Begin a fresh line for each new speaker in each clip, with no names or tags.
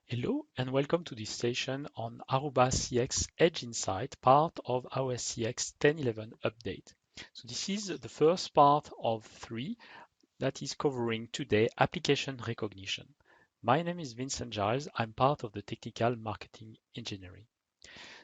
Hello and welcome to this session on Aruba-CX Edge Insight, part of AOS-CX 10.11 update. So this is the first part of 3 that is covering today application recognition. My name is Vincent Giles. I'm part of the technical marketing engineering.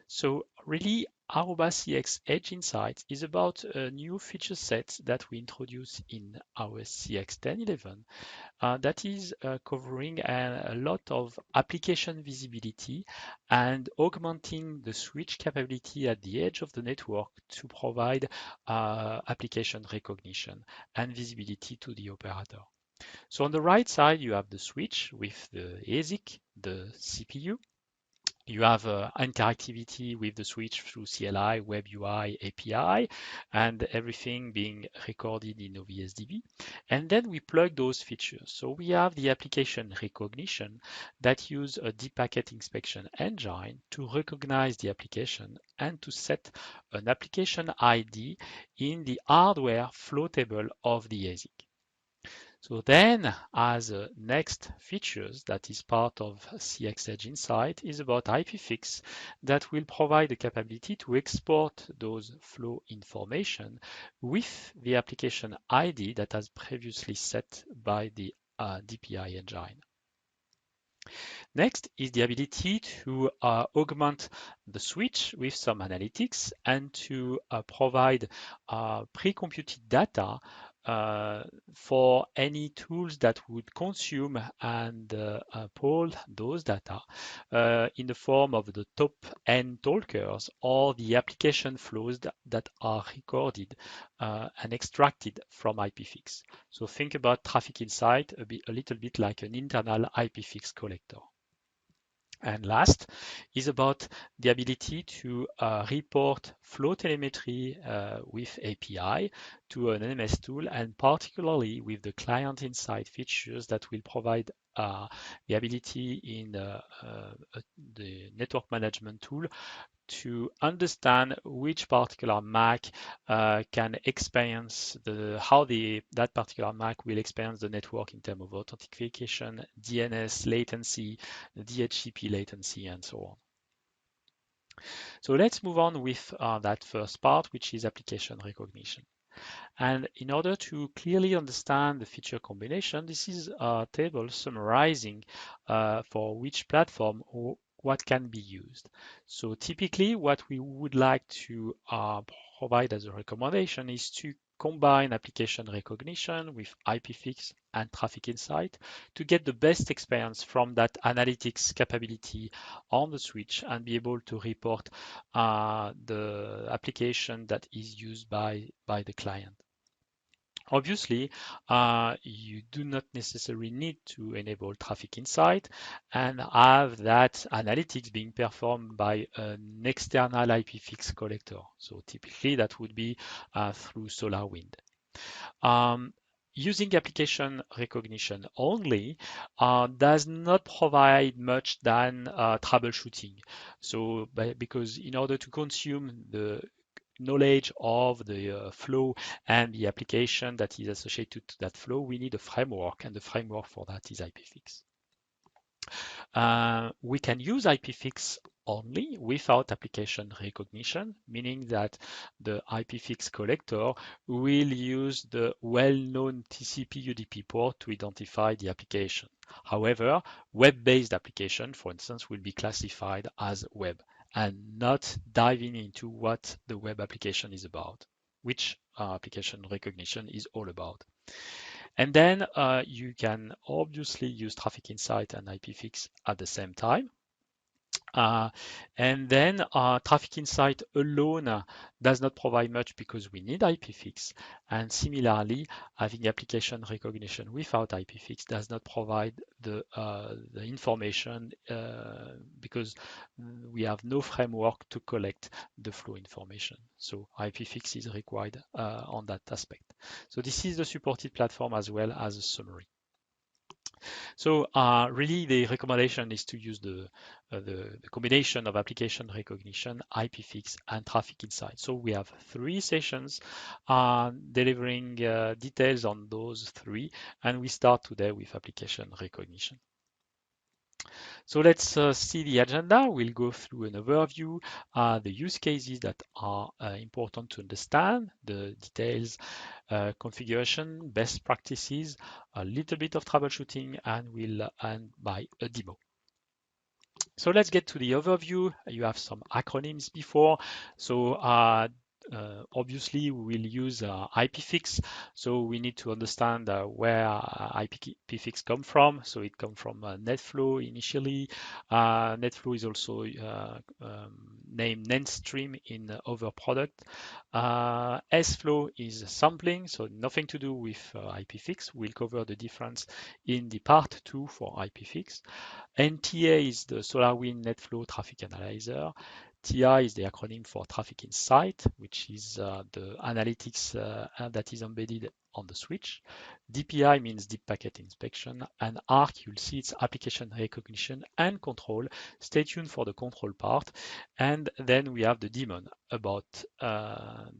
So really, Aruba-CX Edge Insights is about a new feature set that we introduce in AOS-CX 10.11 that is covering a lot of application visibility and augmenting the switch capability at the edge of the network to provide application recognition and visibility to the operator. So on the right side, you have the switch with the ASIC, the CPU. You have interactivity with the switch through CLI, Web UI, API, and everything being recorded in OVSDB. And then we plug those features. So we have the application recognition that use a deep packet inspection engine to recognize the application and to set an application ID in the hardware flow table of the ASIC. So then, as a next features that is part of CX Edge Insight is about IPFix that will provide the capability to export those flow information with the application ID that has previously set by the DPI engine. Next is the ability to augment the switch with some analytics and to provide pre-computed data for any tools that would consume and poll those data in the form of the top N talkers or the application flows that are recorded and extracted from IPFix. So think about Traffic Insight a little bit like an internal IPFix collector. And last is about the ability to report flow telemetry with API to an NMS tool, and particularly with the client insight features that will provide the ability in the network management tool to understand which particular MAC can experience how that particular MAC will experience the network in terms of authentication, DNS latency, DHCP latency, and so on. So let's move on with that first part, which is application recognition. And in order to clearly understand the feature combination, this is a table summarizing for which platform or what can be used. So typically what we would like to provide as a recommendation is to combine application recognition with IPFix and Traffic Insight to get the best experience from that analytics capability on the switch and be able to report the application that is used by the client. Obviously, you do not necessarily need to enable Traffic Insight and have that analytics being performed by an external IPFix collector. So typically that would be through SolarWind. Using application recognition only does not provide much than troubleshooting. So because in order to consume the knowledge of the flow and the application that is associated to that flow, we need a framework, and the framework for that is IPFix. We can use IPFix only without application recognition, meaning that the IPFix collector will use the well-known TCP UDP port to identify the application. However, web-based application, for instance, will be classified as web and not diving into what the web application is about, which application recognition is all about. And then you can obviously use Traffic Insight and IPFix at the same time. And then Traffic Insight alone does not provide much because we need IPFix. And similarly, having application recognition without IPFix does not provide the information because we have no framework to collect the flow information. So IPFix is required on that aspect. So this is the supported platform as well as a summary. So really the recommendation is to use the combination of application recognition, IPFix, and traffic insight. So we have 3 sessions delivering details on those 3, and we start today with application recognition. So let's see the agenda. We'll go through an overview, the use cases that are important to understand, the details, configuration, best practices, a little bit of troubleshooting, and we'll end by a demo. So let's get to the overview. You have some acronyms before. So obviously we will use IPFix. So we need to understand where IPFix come from. So it come from NetFlow initially. NetFlow is also named NetStream in other product. SFlow is sampling, so nothing to do with IPFix. We'll cover the difference in the part 2 for IPFix. NTA is the SolarWinds NetFlow Traffic Analyzer. TI is the acronym for Traffic Insight, which is the analytics that is embedded on the switch. DPI means Deep Packet Inspection, and ARC, you'll see it's application recognition and control. Stay tuned for the control part. And then we have the daemon about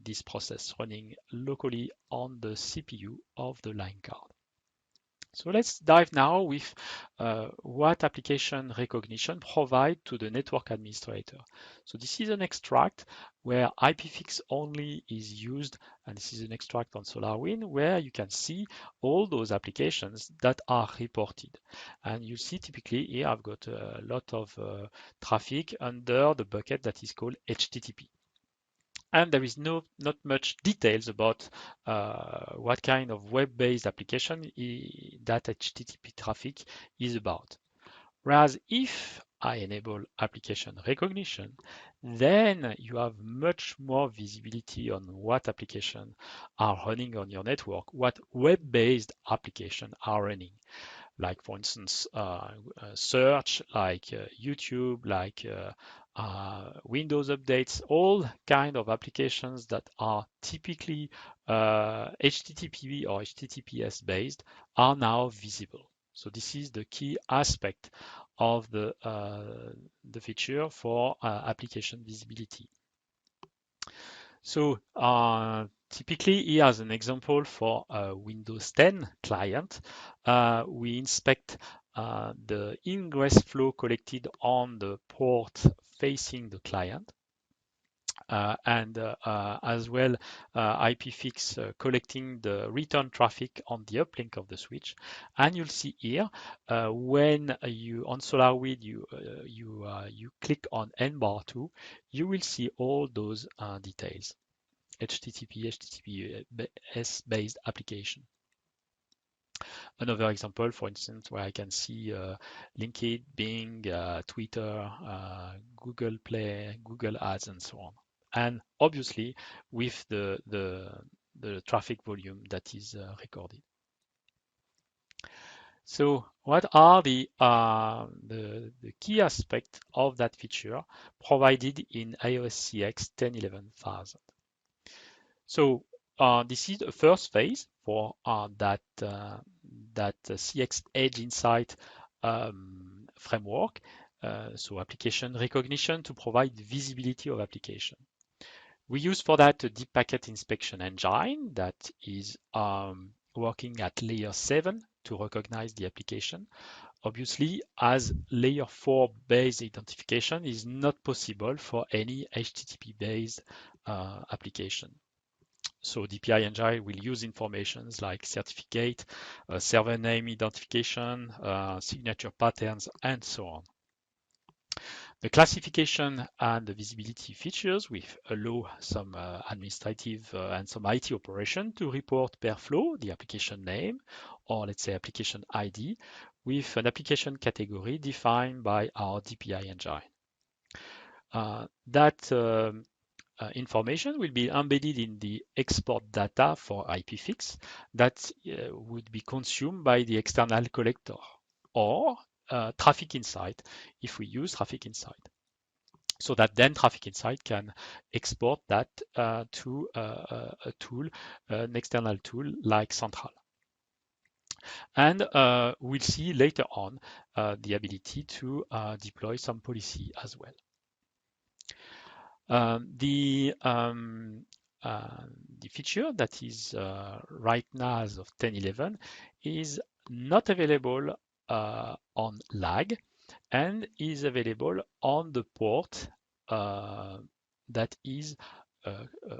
this process running locally on the CPU of the line card. So let's dive now with what application recognition provide to the network administrator. So this is an extract where IPFix only is used, and this is an extract on SolarWinds where you can see all those applications that are reported. And you see typically here I've got a lot of traffic under the bucket that is called HTTP. And there is not much details about what kind of web-based application that HTTP traffic is about. Whereas if I enable application recognition, then you have much more visibility on what applications are running on your network, what web-based applications are running. Like for instance, search, like YouTube, like Windows updates, all kind of applications that are typically HTTP or HTTPS based are now visible. So this is the key aspect of the feature for application visibility. So typically here as an example for a Windows 10 client, we inspect the ingress flow collected on the port facing the client. And as well IPFix collecting the return traffic on the uplink of the switch. And you'll see here when you on SolarWinds you click on N-bar 2, you will see all those details. HTTPS based application. Another example, for instance, where I can see LinkedIn, Bing, Twitter, Google Play, Google Ads, and so on. And obviously with the traffic volume that is recorded. So what are the key aspects of that feature provided in AOS-CX 10.11.1000? So this is the first phase for that CX Edge Insight framework. So application recognition to provide visibility of application. We use for that a deep packet inspection engine that is working at layer 7 to recognize the application. Obviously, as layer 4 based identification is not possible for any HTTP based application. So DPI engine will use informations like certificate, server name identification, signature patterns, and so on. The classification and the visibility features will allow some administrative and some IT operation to report per flow the application name, or let's say application ID, with an application category defined by our DPI engine. That information will be embedded in the export data for IPFix that would be consumed by the external collector or Traffic Insight if we use Traffic Insight. So that then Traffic Insight can export that to a tool, an external tool like Central. And we'll see later on the ability to deploy some policy as well. The feature that is right now as of 10.11 is not available on lag and is available on the port that is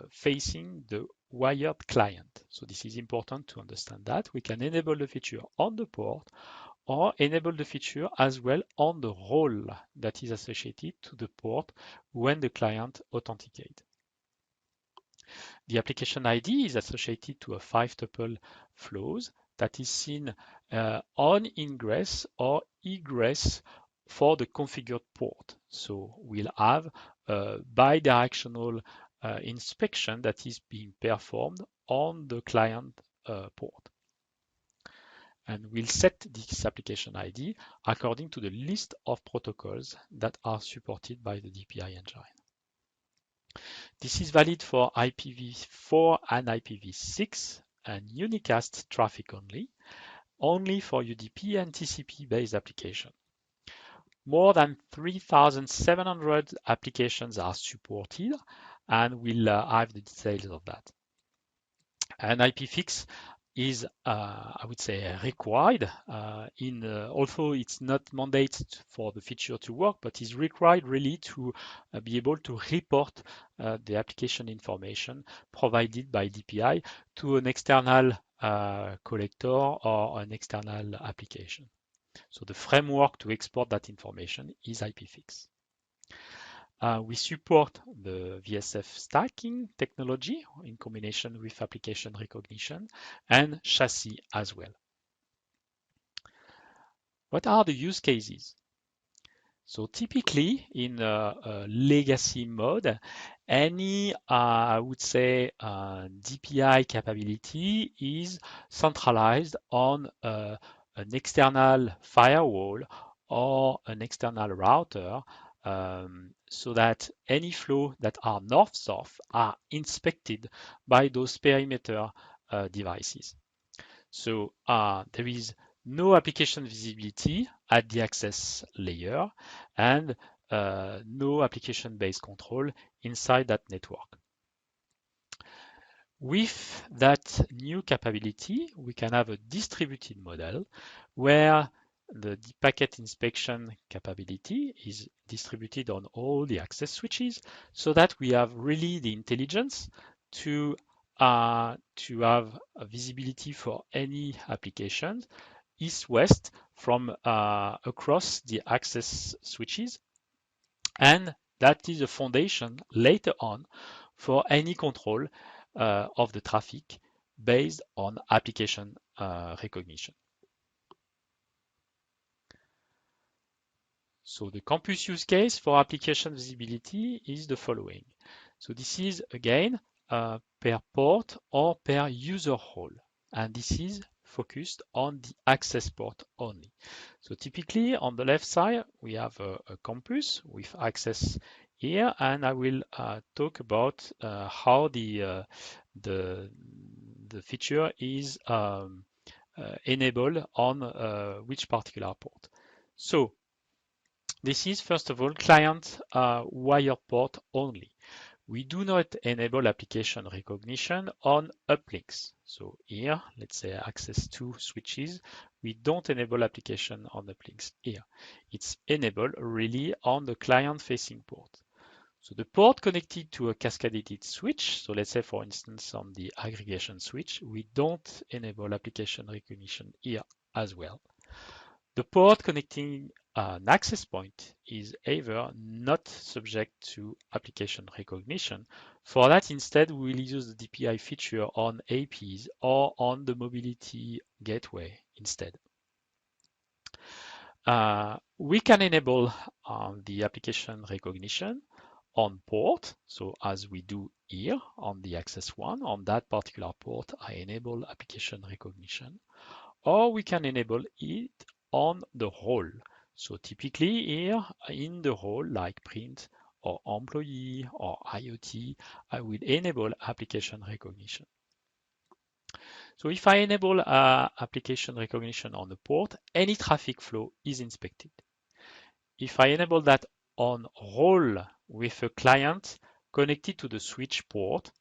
facing the wired client. So this is important to understand that. We can enable the feature on the port or enable the feature as well on the role that is associated to the port when the client authenticates. The application ID is associated to a 5-tuple flows that is seen on ingress or egress for the configured port. So we'll have a bidirectional inspection that is being performed on the client port. And we'll set this application ID according to the list of protocols that are supported by the DPI engine. This is valid for IPv4 and IPv6 and unicast traffic only for UDP and TCP-based applications. More than 3,700 applications are supported, and we'll have the details of that. And IPFix is, I would say, required although it's not mandated for the feature to work, but is required really to be able to report the application information provided by DPI to an external collector or an external application. So the framework to export that information is IPFix. We support the VSF stacking technology in combination with application recognition and chassis as well. What are the use cases? So typically in a legacy mode, any, I would say, DPI capability is centralized on an external firewall or an external router so that any flow that are north-south are inspected by those perimeter devices. So there is no application visibility at the access layer and no application-based control inside that network. With that new capability, we can have a distributed model where the packet inspection capability is distributed on all the access switches so that we have really the intelligence to have a visibility for any application east-west from across the access switches. And that is a foundation later on for any control of the traffic based on application recognition. So the campus use case for application visibility is the following. So this is again per port or per user role, and this is focused on the access port only. So typically on the left side we have a campus with access here, and I will talk about how the feature is enabled on which particular port. So this is first of all client wire port only. We do not enable application recognition on uplinks. So here, let's say access to switches, we don't enable application on uplinks here. It's enabled really on the client-facing port. So the port connected to a cascaded switch, so let's say for instance on the aggregation switch, we don't enable application recognition here as well. The port connecting an access point is either not subject to application recognition. For that, instead, we will use the DPI feature on APs or on the mobility gateway instead. We can enable the application recognition on port, so as we do here on the access one, on that particular port, I enable application recognition, or we can enable it on the role. So typically here in the role like print or employee or IoT, I will enable application recognition. So if I enable application recognition on the port, any traffic flow is inspected. If I enable that on role with a client connected to the switch port,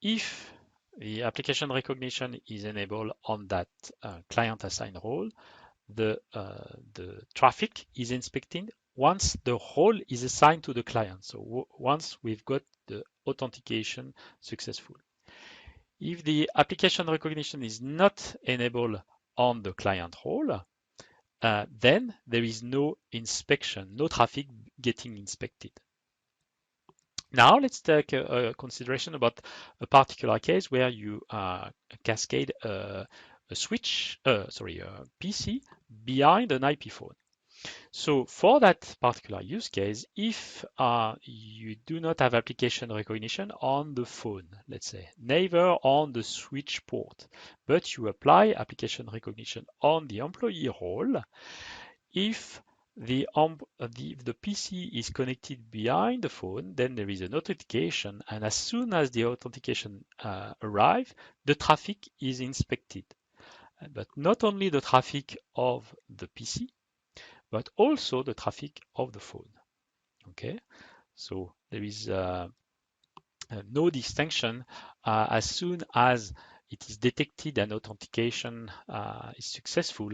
if the application recognition is enabled on that client assigned role, the traffic is inspected once the role is assigned to the client. So once we've got the authentication successful. If the application recognition is not enabled on the client role, then there is no inspection, no traffic getting inspected. Now let's take a consideration about a particular case where you cascade a PC behind an IP phone. So for that particular use case, if you do not have application recognition on the phone, let's say, neither on the switch port, but you apply application recognition on the employee role, if the PC is connected behind the phone, then there is an authentication, and as soon as the authentication arrives, the traffic is inspected. But not only the traffic of the PC, but also the traffic of the phone. Okay, so there is no distinction as soon as it is detected and authentication is successful.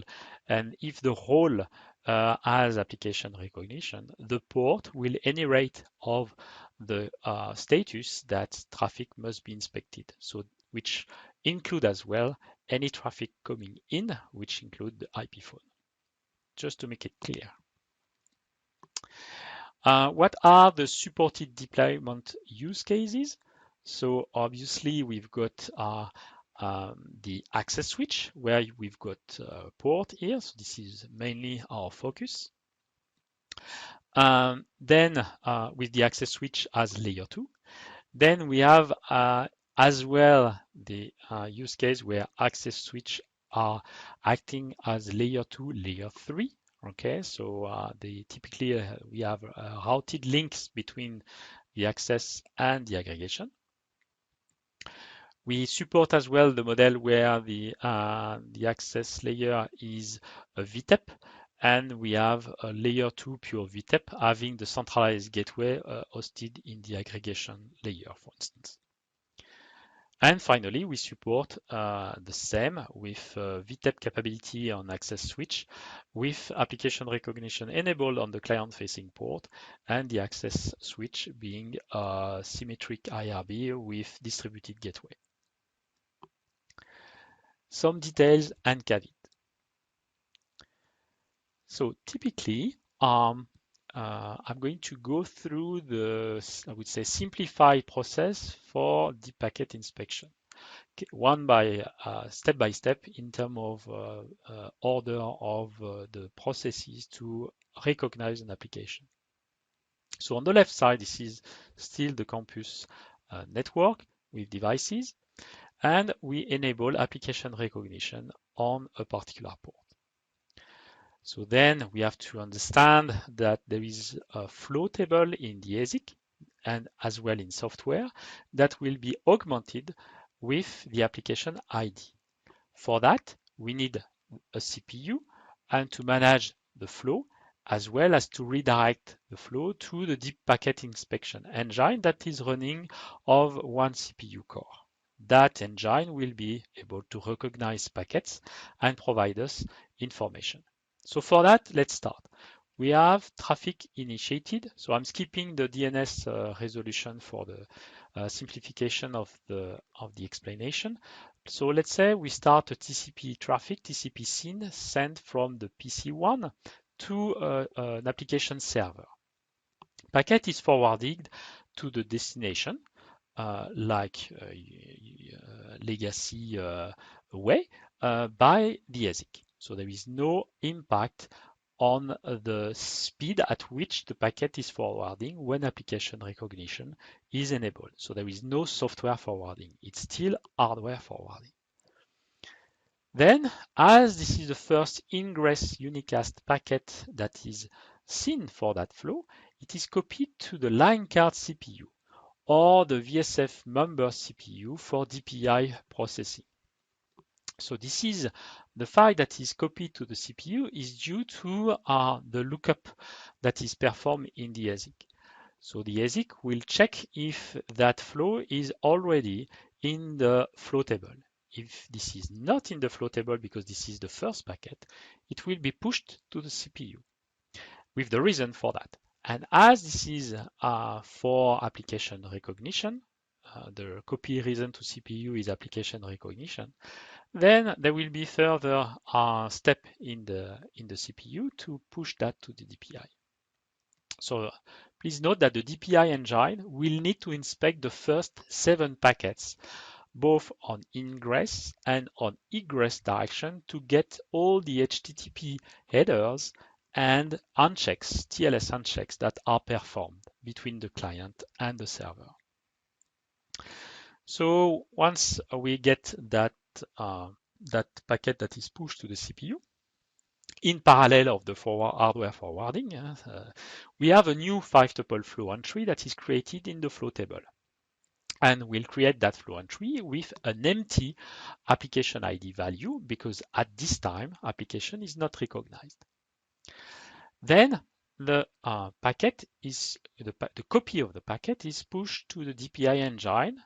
And if the role has application recognition, the port will generate of the status that traffic must be inspected. So which include as well any traffic coming in, which include the IP phone. Just to make it clear. What are the supported deployment use cases? So obviously we've got the access switch where we've got port here. So this is mainly our focus. Then with the access switch as layer 2. Then we have as well the use case where access switch are acting as layer 2, layer 3. Okay, so they typically we have routed links between the access and the aggregation. We support as well the model where the access layer is a VTEP, and we have a layer 2 pure VTEP having the centralized gateway hosted in the aggregation layer, for instance. And finally, we support the same with VTEP capability on access switch with application recognition enabled on the client-facing port and the access switch being a symmetric IRB with distributed gateway. Some details and caveat. So typically, I'm going to go through the, I would say, simplified process for the packet inspection. One by step by step in terms of order of the processes to recognize an application. So on the left side, this is still the campus network with devices, and we enable application recognition on a particular port. So then we have to understand that there is a flow table in the ASIC and as well in software that will be augmented with the application ID. For that, we need a CPU and to manage the flow as well as to redirect the flow to the deep packet inspection engine that is running of one CPU core. That engine will be able to recognize packets and provide us information. So for that, let's start. We have traffic initiated. So I'm skipping the DNS resolution for the simplification of the explanation. So let's say we start a TCP traffic, TCP SYN sent from the PC1 to an application server. Packet is forwarded to the destination, like legacy way, by the ASIC. So there is no impact on the speed at which the packet is forwarding when application recognition is enabled. So there is no software forwarding. It's still hardware forwarding. Then, as this is the first ingress unicast packet that is seen for that flow, it is copied to the line card CPU or the VSF member CPU for DPI processing. So this is the file that is copied to the CPU is due to the lookup that is performed in the ASIC. So the ASIC will check if that flow is already in the flow table. If this is not in the flow table because this is the first packet, it will be pushed to the CPU with the reason for that. And as this is for application recognition, the copy reason to CPU is application recognition, then there will be further step in the CPU to push that to the DPI. So please note that the DPI engine will need to inspect the first 7 packets, both on ingress and on egress direction, to get all the HTTP headers and unchecks, TLS unchecks that are performed between the client and the server. So once we get that packet that is pushed to the CPU, in parallel of the hardware forwarding, we have a new 5-tuple flow entry that is created in the flow table. And we'll create that flow entry with an empty application ID value because at this time, application is not recognized. Then the packet is the copy of the packet is pushed to the DPI engine.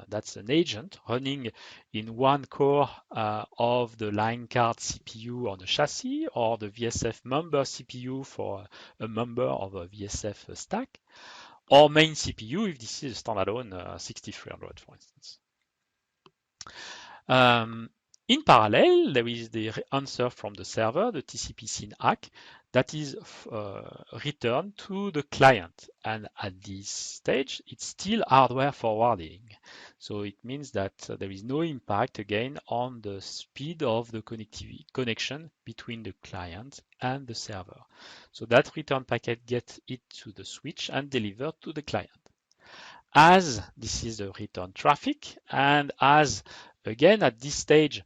That's an agent running in one core of the line card CPU on the chassis, or the VSF member CPU for a member of a VSF stack, or main CPU if this is a standalone 6300, for instance. In parallel, there is the answer from the server, the TCP SYN ACK, that is returned to the client. And at this stage, it's still hardware forwarding. So it means that there is no impact again on the speed of the connection between the client and the server. So that return packet gets it to the switch and delivered to the client. As this is the return traffic, and as again at this stage,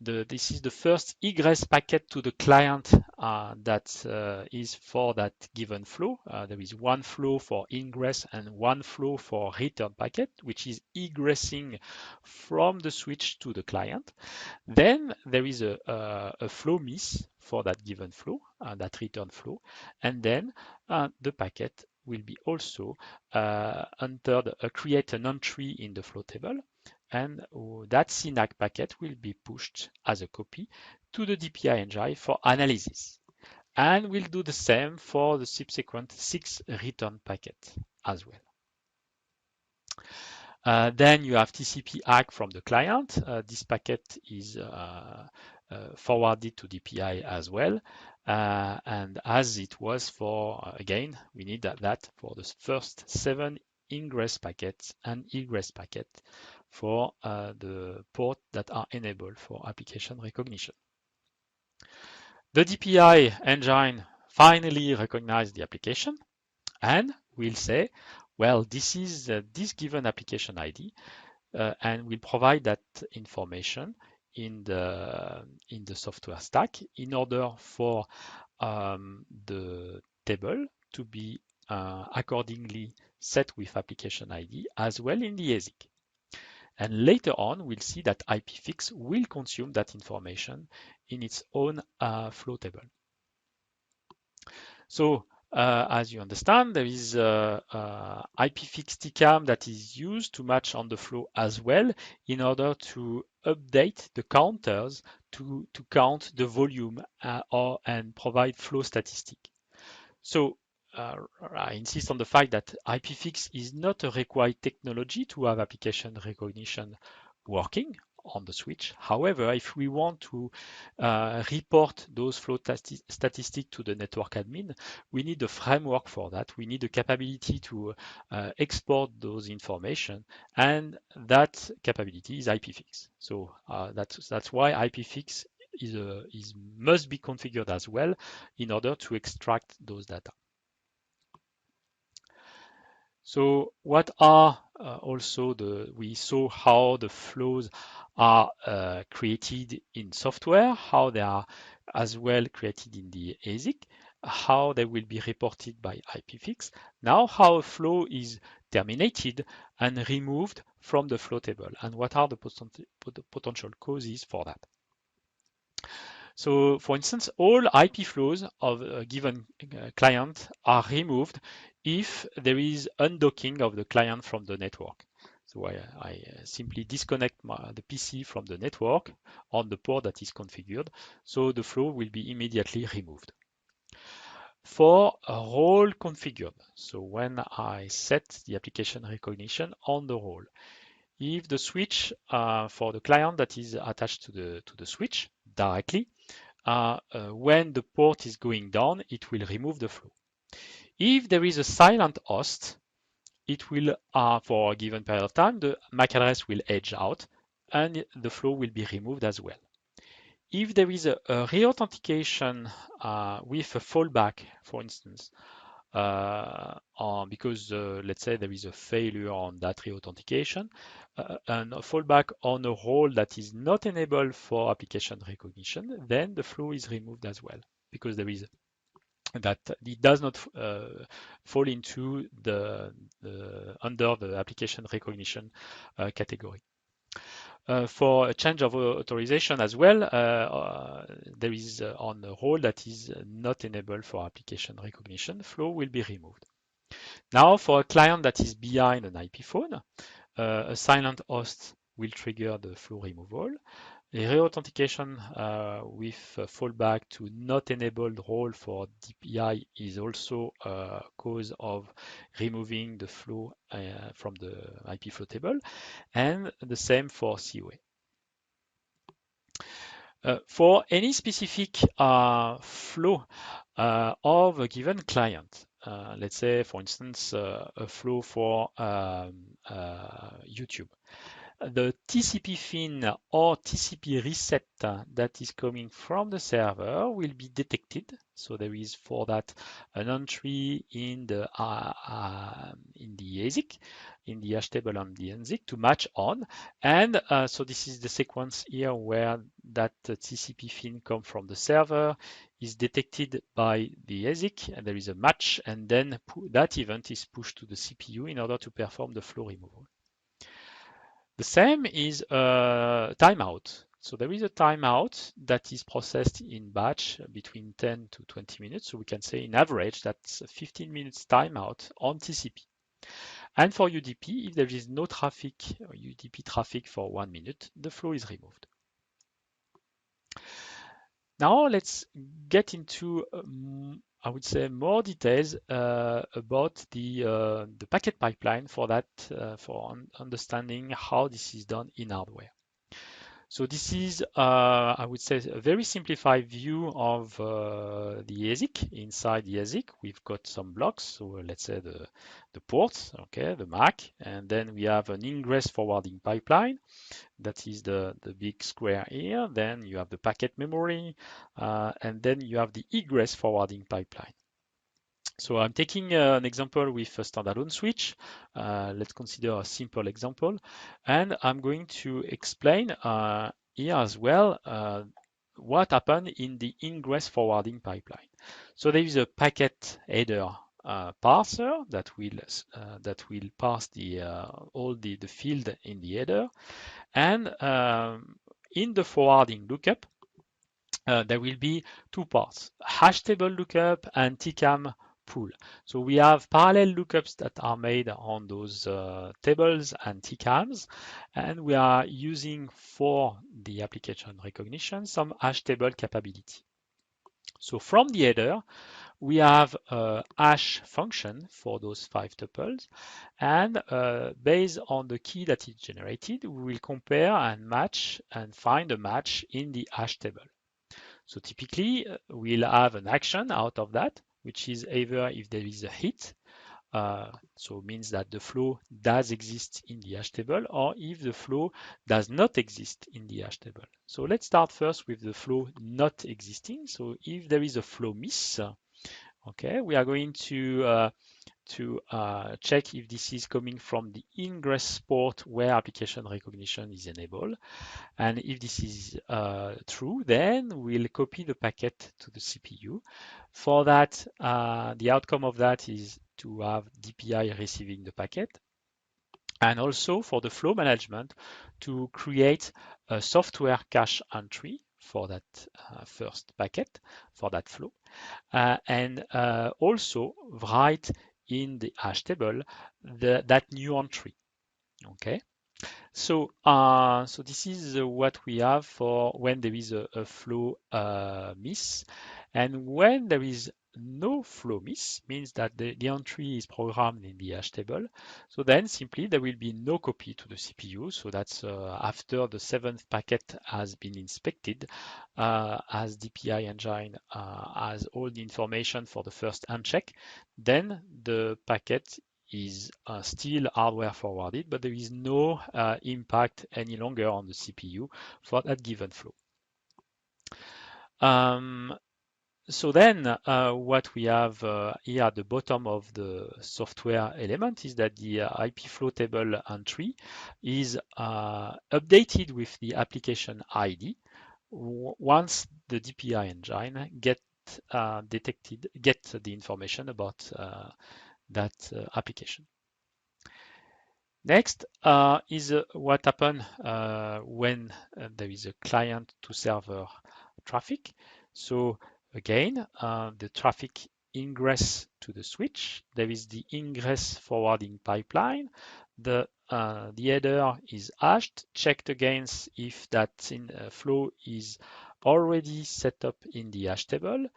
this is the first egress packet to the client that is for that given flow. There is one flow for ingress and one flow for return packet, which is egressing from the switch to the client. Then there is a flow miss for that given flow, that return flow, and then the packet will be also entered, create an entry in the flow table, and that SYN ACK packet will be pushed as a copy to the DPI engine for analysis. And we'll do the same for the subsequent 6 return packets as well. Then you have TCP ACK from the client. This packet is forwarded to DPI as well. And as it was for, again, we need that for the first 7 ingress packets and egress packets for the port that are enabled for application recognition. The DPI engine finally recognized the application and will say, well, this is this given application ID, and we'll provide that information in the software stack in order for the table to be accordingly set with application ID as well in the ASIC. And later on, we'll see that IPFix will consume that information in its own flow table. So as you understand, there is IPFix TCAM that is used to match on the flow as well in order to update the counters to count the volume and provide flow statistic. So I insist on the fact that IPFix is not a required technology to have application recognition working on the switch. However, if we want to report those flow statistics to the network admin, we need a framework for that. We need the capability to export those information, and that capability is IPFix. So that's why IPFix must be configured as well in order to extract those data. So what are also we saw how the flows are created in software, how they are as well created in the ASIC. how they will be reported by IPFix. Now how a flow is terminated and removed from the flow table, and what are the potential causes for that. So for instance, all IP flows of a given client are removed if there is undocking of the client from the network. So I simply disconnect the PC from the network on the port that is configured, so the flow will be immediately removed. For a role configured, so when I set the application recognition on the role, if the switch for the client that is attached to the switch directly, when the port is going down, it will remove the flow. If there is a silent host, it will, for a given period of time, the MAC address will edge out and the flow will be removed as well. If there is a re-authentication with a fallback, for instance, because let's say there is a failure on that re-authentication, and a fallback on a role that is not enabled for application recognition, then the flow is removed as well, because there is that it does not fall into the under the application recognition category. For a change of authorization as well, there is on a role that is not enabled for application recognition, flow will be removed. Now, for a client that is behind an IP phone, a silent host will trigger the flow removal. A re-authentication with fallback to not enabled role for DPI is also a cause of removing the flow from the IP flow table, and the same for COA. For any specific flow of a given client, let's say, for instance, a flow for YouTube, the TCP fin or TCP reset that is coming from the server will be detected. So there is for that an entry in the ASIC, in the hash table on the ASIC to match on. And so this is the sequence here where that TCP fin come from the server, is detected by the ASIC, and there is a match, and then that event is pushed to the CPU in order to perform the flow removal. The same is a timeout. So there is a timeout that is processed in batch between 10 to 20 minutes. So we can say in average that's 15 minutes timeout on TCP. And for UDP, if there is no traffic, UDP traffic for 1 minute, the flow is removed. Now let's get into I would say more details about the packet pipeline for that, for understanding how this is done in hardware. So this is, I would say, a very simplified view of the ASIC. Inside the ASIC, we've got some blocks. So let's say the ports, okay, the MAC, and then we have an ingress forwarding pipeline. That is the big square here. Then you have the packet memory, and then you have the egress forwarding pipeline. So I'm taking an example with a standalone switch. Let's consider a simple example. And I'm going to explain here as well what happened in the ingress forwarding pipeline. So there is a packet header parser that will parse all the field in the header. And in the forwarding lookup, there will be two parts, hash table lookup and TCAM pool. So we have parallel lookups that are made on those tables and TCAMs, and we are using for the application recognition some hash table capability. So from the header, we have a hash function for those 5 tuples, and based on the key that is generated, we will compare and match and find a match in the hash table. So typically, we'll have an action out of that, which is either if there is a hit, so it means that the flow does exist in the hash table, or if the flow does not exist in the hash table. So let's start first with the flow not existing. So if there is a flow miss, okay, we are going to to check if this is coming from the ingress port where application recognition is enabled. And if this is true, then we'll copy the packet to the CPU. For that, the outcome of that is to have DPI receiving the packet. And also for the flow management, to create a software cache entry for that first packet, for that flow. And also write in the hash table that new entry. Okay. So, so this is what we have for when there is a flow miss. And when there is no flow miss, means that the entry is programmed in the hash table. So then simply there will be no copy to the CPU. So that's after the 7th packet has been inspected, as DPI engine has all the information for the first uncheck, then the packet is still hardware forwarded, but there is no impact any longer on the CPU for that given flow. So then what we have here at the bottom of the software element is that the IP flow table entry is updated with the application ID once the DPI engine get the information about that application. Next is what happens when there is a client to server traffic. So again, the traffic ingress to the switch. There is the ingress forwarding pipeline. The header is hashed, checked against if that flow is already set up in the hash table.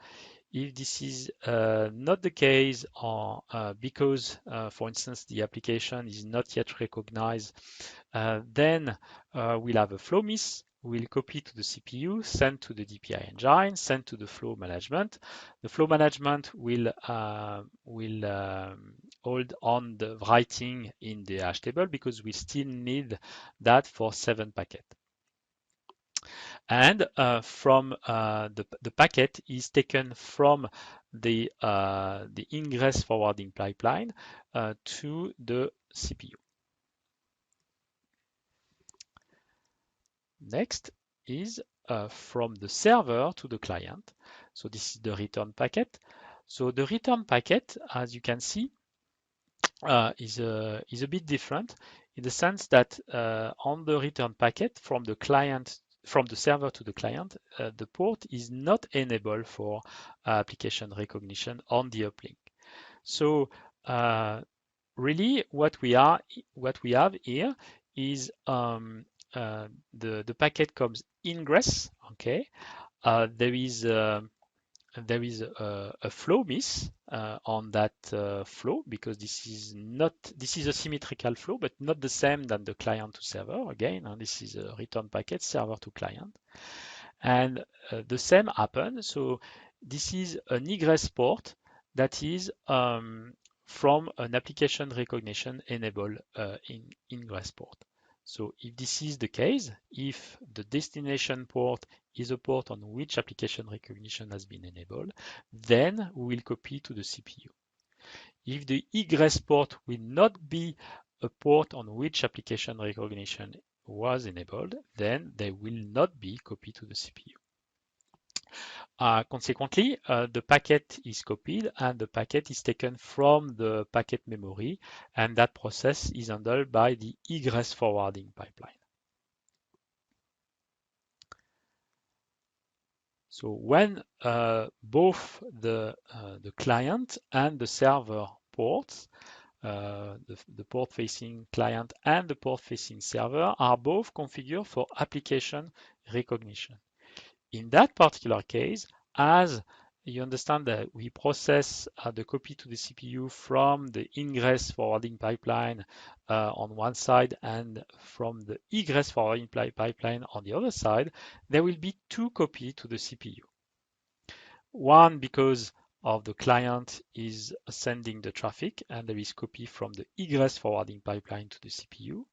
If this is not the case, or because, for instance, the application is not yet recognized, then we'll have a flow miss. We'll copy to the CPU, send to the DPI engine, send to the flow management. The flow management will hold on the writing in the hash table because we still need that for 7 packets. And from the packet is taken from the ingress forwarding pipeline to the CPU. Next is from the server to the client. So this is the return packet. So the return packet, as you can see, is a bit different in the sense that on the return packet from the server to the client, the port is not enabled for application recognition on the uplink. So really what we have here is the packet comes ingress. Okay, there is a flow miss on that flow because this is a symmetrical flow, but not the same than the client to server. Again, and this is a return packet server to client, and the same happens. So this is an egress port that is from an application recognition enabled in ingress port. So if this is the case, if the destination port is a port on which application recognition has been enabled, then we will copy to the CPU. If the egress port will not be a port on which application recognition was enabled, then they will not be copied to the CPU. Consequently, the packet is copied and the packet is taken from the packet memory, and that process is handled by the egress forwarding pipeline. So when both the client and the server ports, the port facing client and the port facing server are both configured for application recognition. In that particular case, as you understand that we process the copy to the CPU from the ingress forwarding pipeline on one side and from the egress forwarding pipeline on the other side, there will be 2 copies to the CPU. One because of the client is sending the traffic and there is copy from the egress forwarding pipeline to the CPU.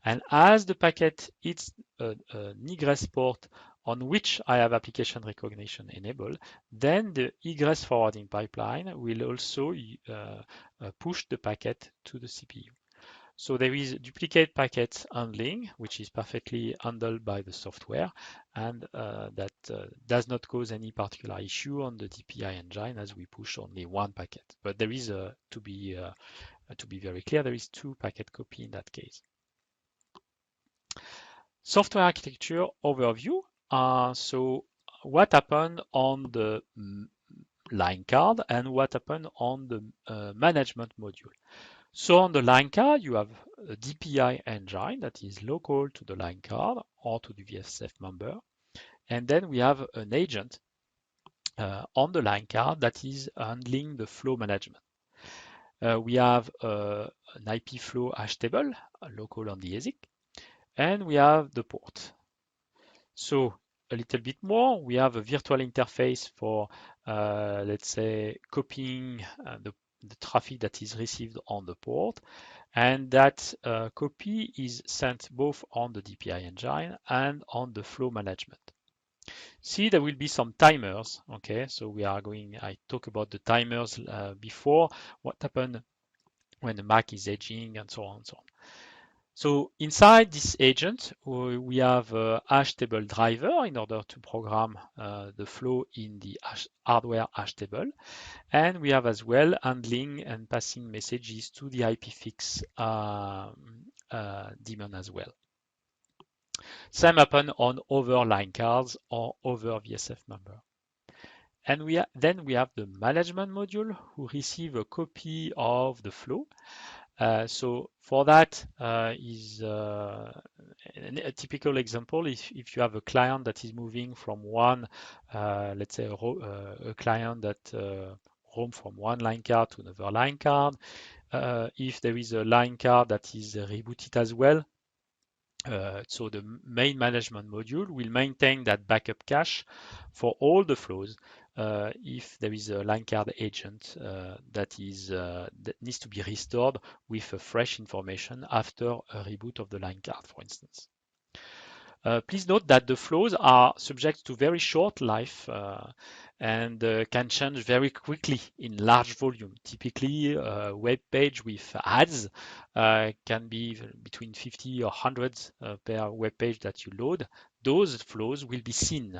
And as the packet hits an egress port on which I have application recognition enabled, then the egress forwarding pipeline will also push the packet to the CPU. So there is duplicate packet handling, which is perfectly handled by the software, and that does not cause any particular issue on the DPI engine as we push only one packet. But there is, to be very clear, there is 2 packet copy in that case. Software architecture overview. So what happened on the line card and what happened on the management module. So on the line card, you have a DPI engine that is local to the line card or to the VSF member. And then we have an agent on the line card that is handling the flow management. We have an IP flow hash table, local on the ASIC, and we have the port. So a little bit more, we have a virtual interface for, let's say, copying the traffic that is received on the port, and that copy is sent both on the DPI engine and on the flow management. See, there will be some timers. Okay, so I talked about the timers before, what happened when the MAC is edging and so on and so on. So inside this agent, we have a hash table driver in order to program the flow in the hardware hash table. And we have as well handling and passing messages to the IPFix daemon as well. Same happen on other line cards or other VSF member. And then we have the management module who receive a copy of the flow. So for that is a typical example. If you have a client that is moving from one, let's say a client that roam from one line card to another line card, if there is a line card that is rebooted as well, so the main management module will maintain that backup cache for all the flows if there is a line card agent that needs to be restored with fresh information after a reboot of the line card, for instance. Please note that the flows are subject to very short life and can change very quickly in large volume. Typically, a web page with ads can be between 50 or hundreds per web page that you load. Those flows will be seen.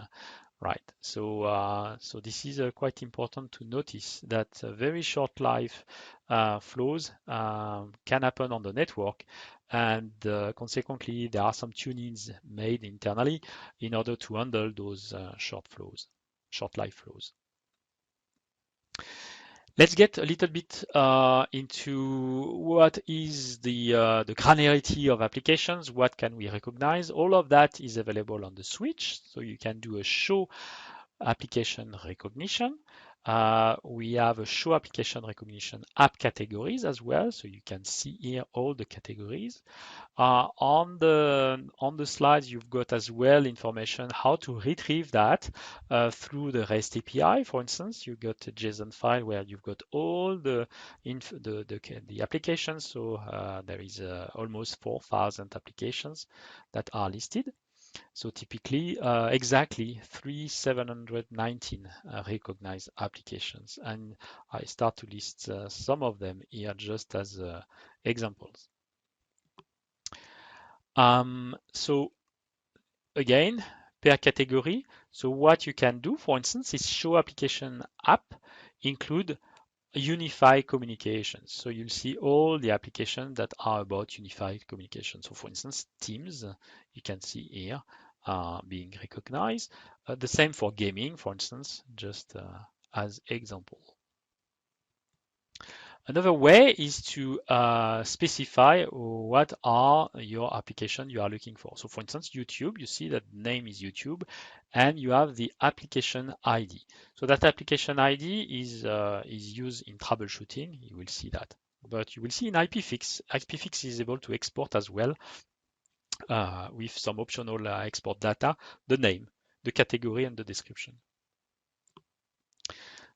Right, so this is quite important to notice that very short life flows can happen on the network, and consequently there are some tunings made internally in order to handle those short life flows. Let's get a little bit into what is the granularity of applications. What can we recognize? All of that is available on the switch, so you can do a show application recognition. We have a show application recognition app categories as well, so you can see here all the categories. On the slides, you've got as well information how to retrieve that through the REST API. For instance, you've got a JSON file where you've got all the applications. So there is almost 4,000 applications that are listed. So typically, exactly 3,719 recognized applications. And I start to list some of them here just as examples. So again, per category. So what you can do, for instance, is show application app include unified communications. So you'll see all the applications that are about unified communication. So for instance, Teams, you can see here being recognized. The same for gaming, for instance, just as example. Another way is to specify what are your application you are looking for. So for instance, YouTube, you see that the name is YouTube and you have the application ID. So that application ID is used in troubleshooting. You will see that. But you will see in IPFix, IPFix is able to export as well with some optional export data, the name, the category, and the description.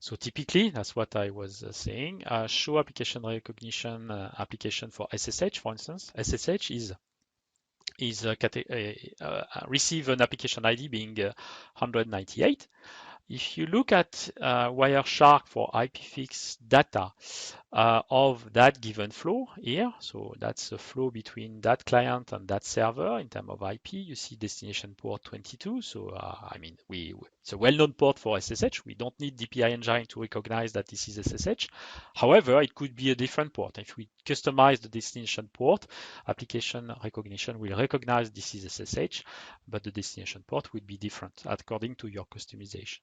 So typically, that's what I was saying, show application recognition application for SSH, for instance. SSH is is receive an application ID being 198. If you look at Wireshark for IPFix data of that given flow here, so that's a flow between that client and that server in terms of IP. You see destination port 22. So I mean, it's a well-known port for SSH. We don't need DPI engine to recognize that this is SSH. However, it could be a different port. If we customize the destination port, application recognition will recognize this is SSH, but the destination port will be different according to your customization.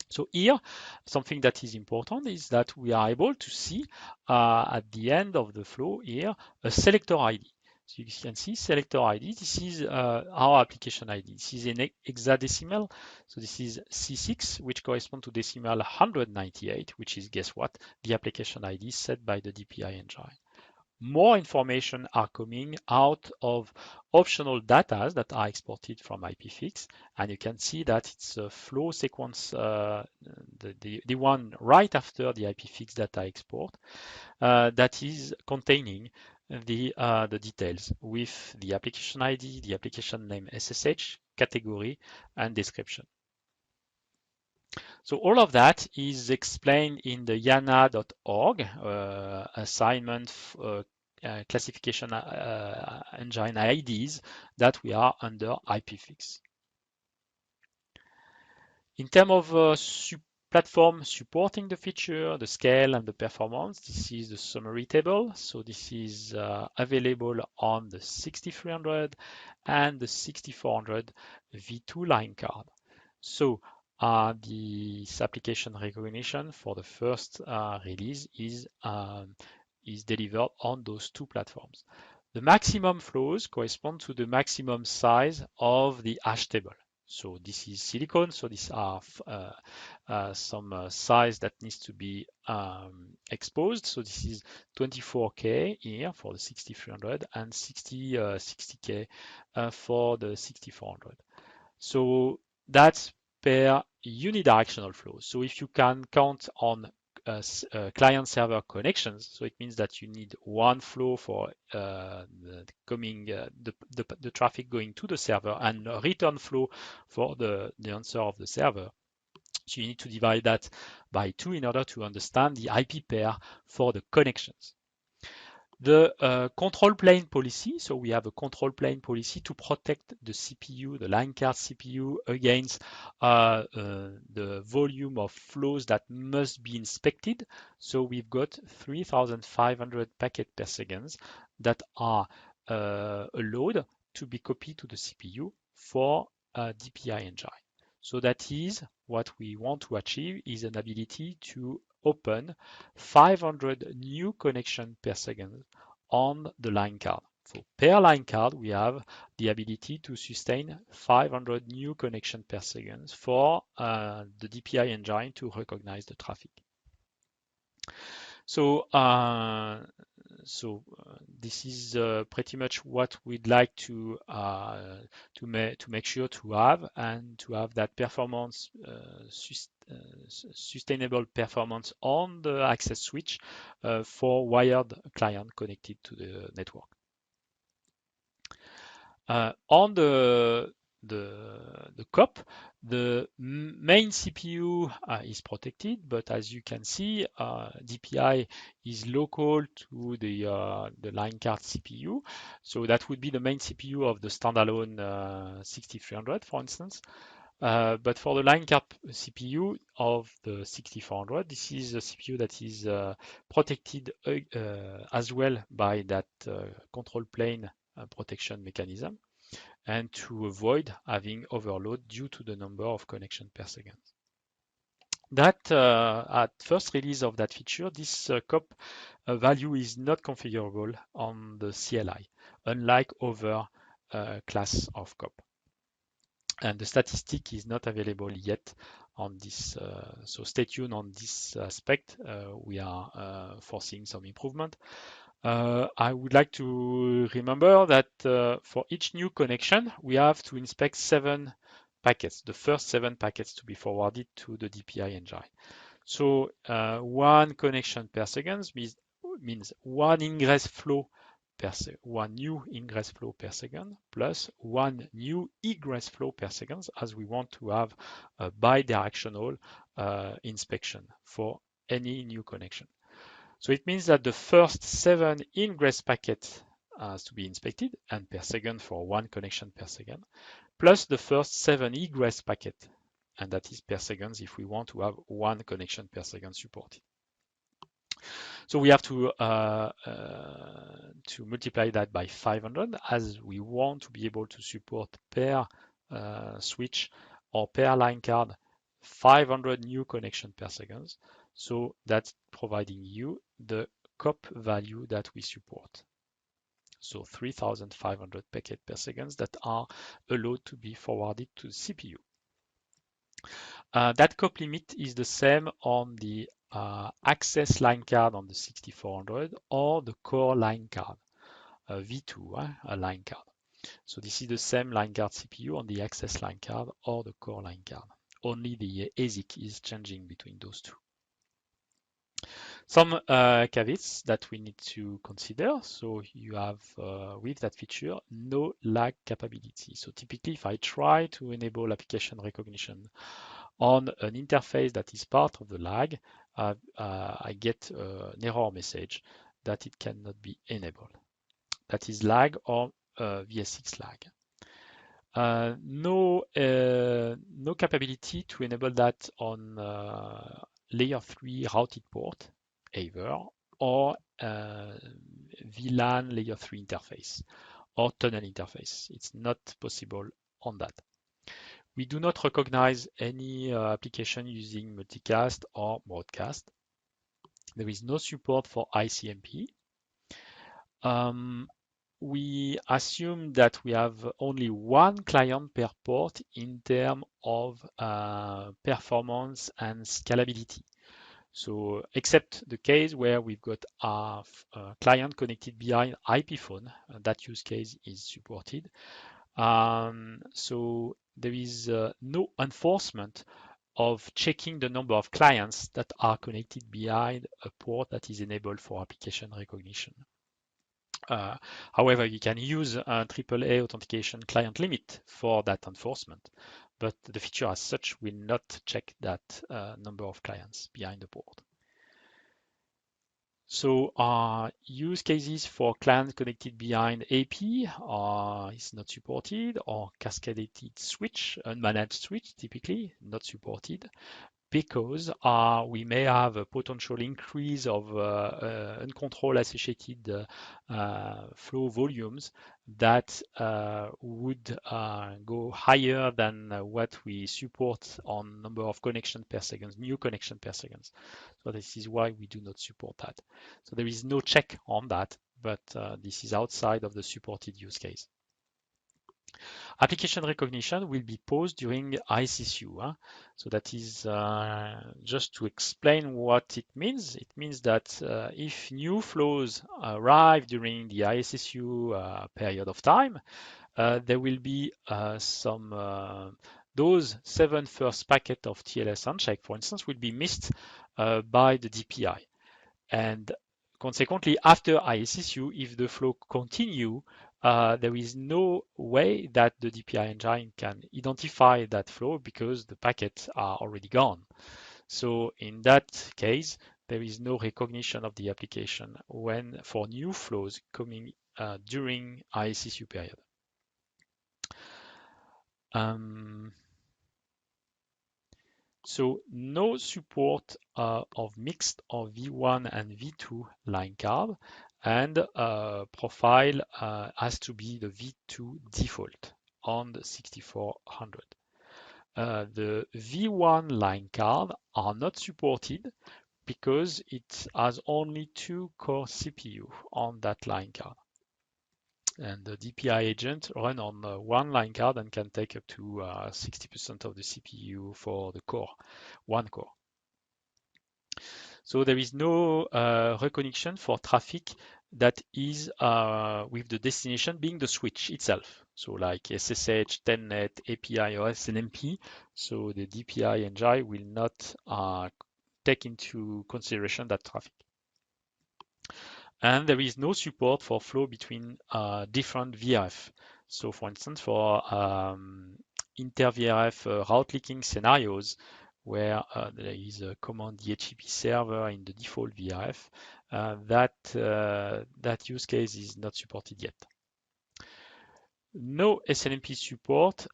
So here, something that is important is that we are able to see at the end of the flow here a selector ID. So you can see selector ID. This is our application ID. This is in hexadecimal. So this is C6, which corresponds to decimal 198, which is, guess what, the application ID set by the DPI engine. More information are coming out of optional data that are exported from IPFix, and you can see that it's a flow sequence, the one right after the IPFix data export, that is containing the details with the application ID, the application name SSH, category, and description. So all of that is explained in the yana.org assignment classification engine IDs that we are under IPFix. In terms of platform supporting the feature, the scale, and the performance, this is the summary table. So this is available on the 6300 and the 6400 V2 line card. So this application recognition for the first release is delivered on those two platforms. The maximum flows correspond to the maximum size of the hash table. So this is silicon, so these are some size that needs to be exposed. So this is 24K here for the 6300 and 60K for the 6400. So that's per unidirectional flow. So if you can count on client-server connections, so it means that you need one flow for the traffic going to the server and a return flow for the answer of the server. So you need to divide that by 2 in order to understand the IP pair for the connections. The control plane policy, so we have a control plane policy to protect the CPU, the line card CPU, against the volume of flows that must be inspected. So we've got 3,500 packets per second that are allowed to be copied to the CPU for DPI engine. So that is what we want to achieve, is an ability to open 500 new connections per second on the line card. So per line card, we have the ability to sustain 500 new connections per second for the DPI engine to recognize the traffic. So, this is pretty much what we'd like to make sure to have, and to have that performance, sustainable performance on the access switch for wired client connected to the network. On the COP, the main CPU is protected, but as you can see, DPI is local to the line card CPU. So that would be the main CPU of the standalone 6300, for instance. But for the line card CPU of the 6400, this is a CPU that is protected as well by that control plane protection mechanism, and to avoid having overload due to the number of connections per second. That at first release of that feature, this COP value is not configurable on the CLI, unlike other class of COP. And the statistic is not available yet on this, so stay tuned on this aspect. We are foreseeing some improvement. I would like to remember that for each new connection, we have to inspect 7 packets, the first 7 packets to be forwarded to the DPI engine. So 1 connection per second means 1 ingress flow one new ingress flow per second plus one new egress flow per second, as we want to have a bidirectional inspection for any new connection. So it means that the first 7 ingress packets has to be inspected, and per second for one connection per second, plus the first 7 egress packets, and that is per second if we want to have one connection per second supported. So we have to multiply that by 500, as we want to be able to support per switch or per line card 500 new connections per second. So that's providing you the COP value that we support. So 3,500 packets per second that are allowed to be forwarded to the CPU. That COP limit is the same on the access line card on the 6400 or the core line card, V2 a line card. So this is the same line card CPU on the access line card or the core line card. Only the ASIC is changing between those two. Some caveats that we need to consider. So you have, with that feature, no lag capability. So typically, if I try to enable application recognition on an interface that is part of the lag, I get an error message that it cannot be enabled. That is lag or VS6 lag. No capability to enable that on layer 3 routed port either, or VLAN layer 3 interface or tunnel interface. It's not possible on that. We do not recognize any application using multicast or broadcast. There is no support for ICMP. We assume that we have only one client per port in terms of performance and scalability. So except the case where we've got a client connected behind IP phone, that use case is supported. So there is no enforcement of checking the number of clients that are connected behind a port that is enabled for application recognition. However, you can use a AAA authentication client limit for that enforcement, but the feature as such will not check that number of clients behind the port. So use cases for clients connected behind AP is not supported, or cascaded switch, unmanaged switch typically not supported, because we may have a potential increase of uncontrolled associated flow volumes that would go higher than what we support on number of connections per second, new connection per second. So this is why we do not support that. So there is no check on that, but this is outside of the supported use case. Application recognition will be paused during ISSU. So that is just to explain what it means. It means that if new flows arrive during the ISSU period of time, there will be those 7 first packets of TLS uncheck, for instance, will be missed by the DPI. And consequently, after ISSU, if the flow continue, there is no way that the DPI engine can identify that flow because the packets are already gone. So in that case, there is no recognition of the application for new flows coming during ISSU period. So no support of mixed or V1 and V2 line card, and profile has to be the V2 default on the 6400. The V1 line card are not supported because it has only 2 core CPU on that line card. And the DPI agent run on one line card and can take up to 60% of the CPU for the core, one core. So there is no reconnection for traffic that is with the destination being the switch itself. So like SSH, Telnet, API, OS, and MP. So the DPI engine will not take into consideration that traffic. And there is no support for flow between different VRF. So for instance, for inter-VRF route leaking scenarios where there is a common DHCP server in the default VRF, that use case is not supported yet. No SNMP support,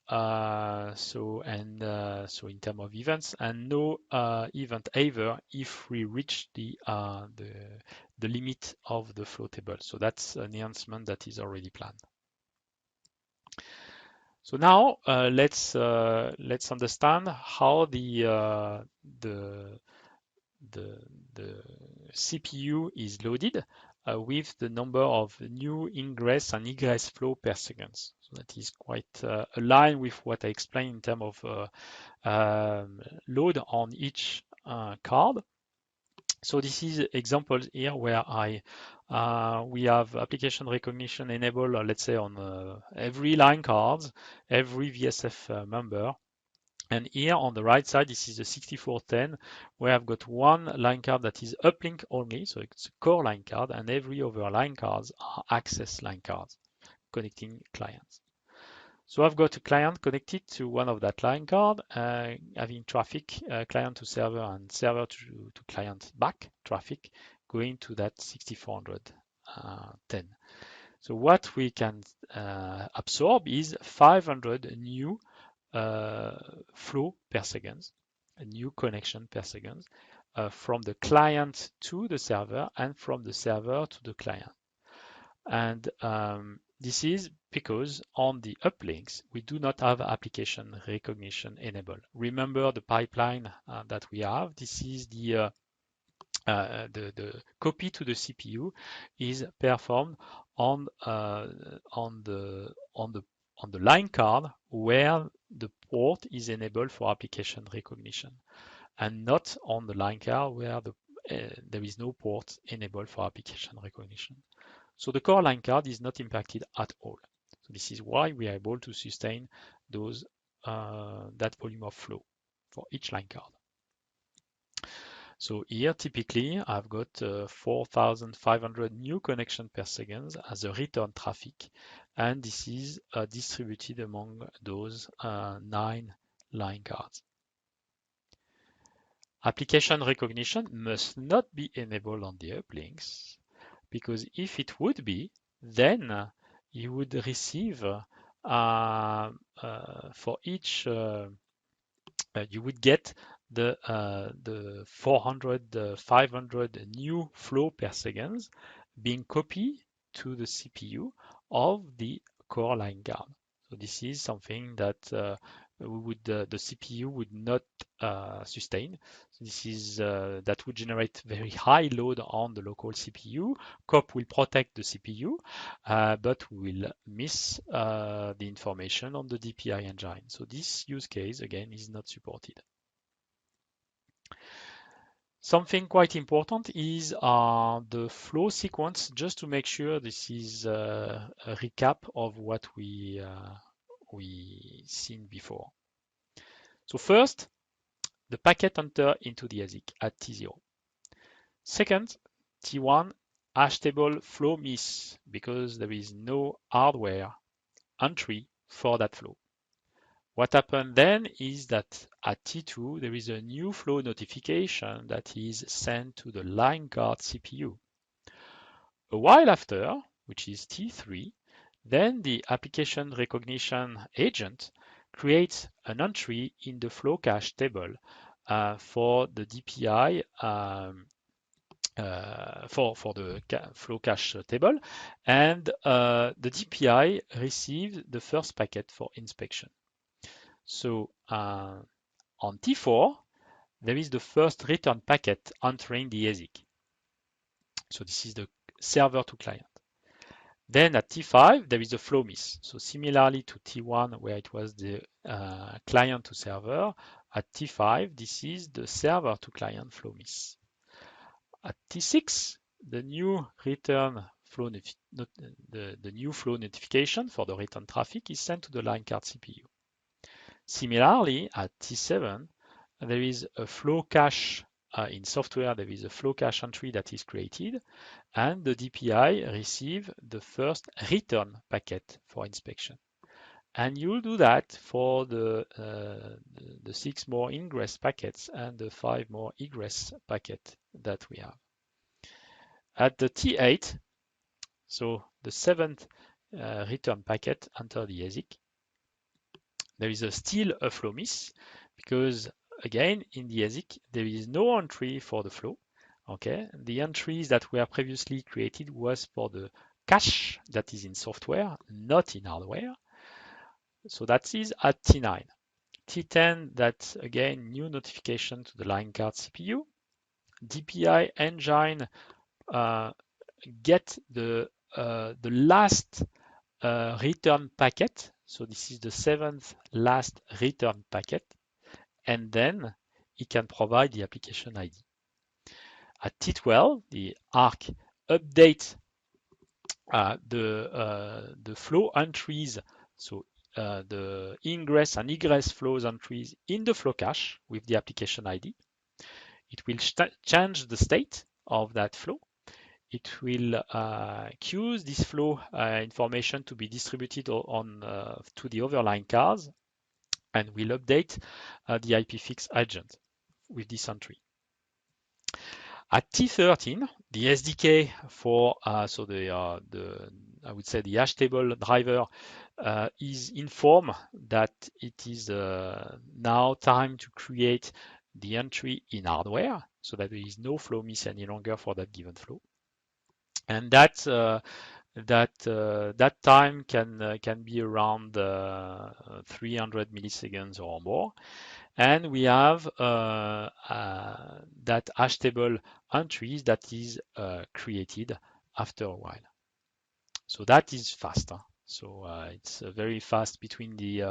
so in terms of events, and no event either if we reach the limit of the flow table. So that's an enhancement that is already planned. So now let's understand how the CPU is loaded with the number of new ingress and egress flow per second. So that is quite aligned with what I explained in terms of load on each card. So this is examples here where we have application recognition enabled, let's say on every line cards, every VSF member. And here on the right side, this is the 6410, where I've got one line card that is uplink only, so it's a core line card, and every other line cards are access line cards connecting clients. So I've got a client connected to one of that line card, having traffic client to server and server to client back traffic going to that 6410. So what we can absorb is 500 new flow per second, a new connection per second from the client to the server and from the server to the client. And this is because on the uplinks, we do not have application recognition enabled. Remember the pipeline that we have. This is the copy to the CPU is performed on the line card where the port is enabled for application recognition, and not on the line card where there is no port enabled for application recognition. So the core line card is not impacted at all. So this is why we are able to sustain those that volume of flow for each line card. So here, typically, I've got 4,500 new connections per second as a return traffic, and this is distributed among those 9 line cards. Application recognition must not be enabled on the uplinks, because if it would be, then you would receive for each, you would get the 400, 500 new flow per second being copied to the CPU of the core line card. So this is something that the CPU would not sustain. So this is that would generate very high load on the local CPU. COP will protect the CPU, but will miss the information on the DPI engine. So this use case again is not supported. Something quite important is the flow sequence, just to make sure this is a recap of what we seen before. So first, the packet enter into the ASIC at T0. Second, T1 hash table flow miss because there is no hardware entry for that flow. What happened then is that at T2, there is a new flow notification that is sent to the line card CPU. A while after, which is T3, then the application recognition agent creates an entry in the flow cache table for the DPI for the flow cache table, and the DPI receives the first packet for inspection. So on T4, there is the first return packet entering the ASIC. So this is the server to client. Then at T5, there is a flow miss. So similarly to T1, where it was the client to server, at T5, this is the server to client flow miss. At T6, the new return flow the new flow notification for the return traffic is sent to the line card CPU. Similarly, at T7, there is a flow cache in software, there is a flow cache entry that is created, and the DPI receive the first return packet for inspection. And you'll do that for the 6 more ingress packets and the 5 more egress packet that we have. At the T8, so the 7th return packet enter the ASIC, there is still a flow miss because, again, in the ASIC, there is no entry for the flow. Okay, the entries that were previously created was for the cache that is in software, not in hardware. So that is at T9. T10, that again, new notification to the line card CPU. DPI engine get the last return packet. So this is the 7th last return packet. And then it can provide the application ID. At T12, the ARC update the flow entries, so the ingress and egress flows entries in the flow cache with the application ID. It will change the state of that flow. It will queue this flow information to be distributed on to the other line cards, and will update the IPFix agent with this entry. At T13, the SDK for so the I would say the hash table driver is informed that it is now time to create the entry in hardware, so that there is no flow miss any longer for that given flow, and that time can be around 300 milliseconds or more. And we have that hash table entries that is created after a while. So that is fast. So it's very fast between the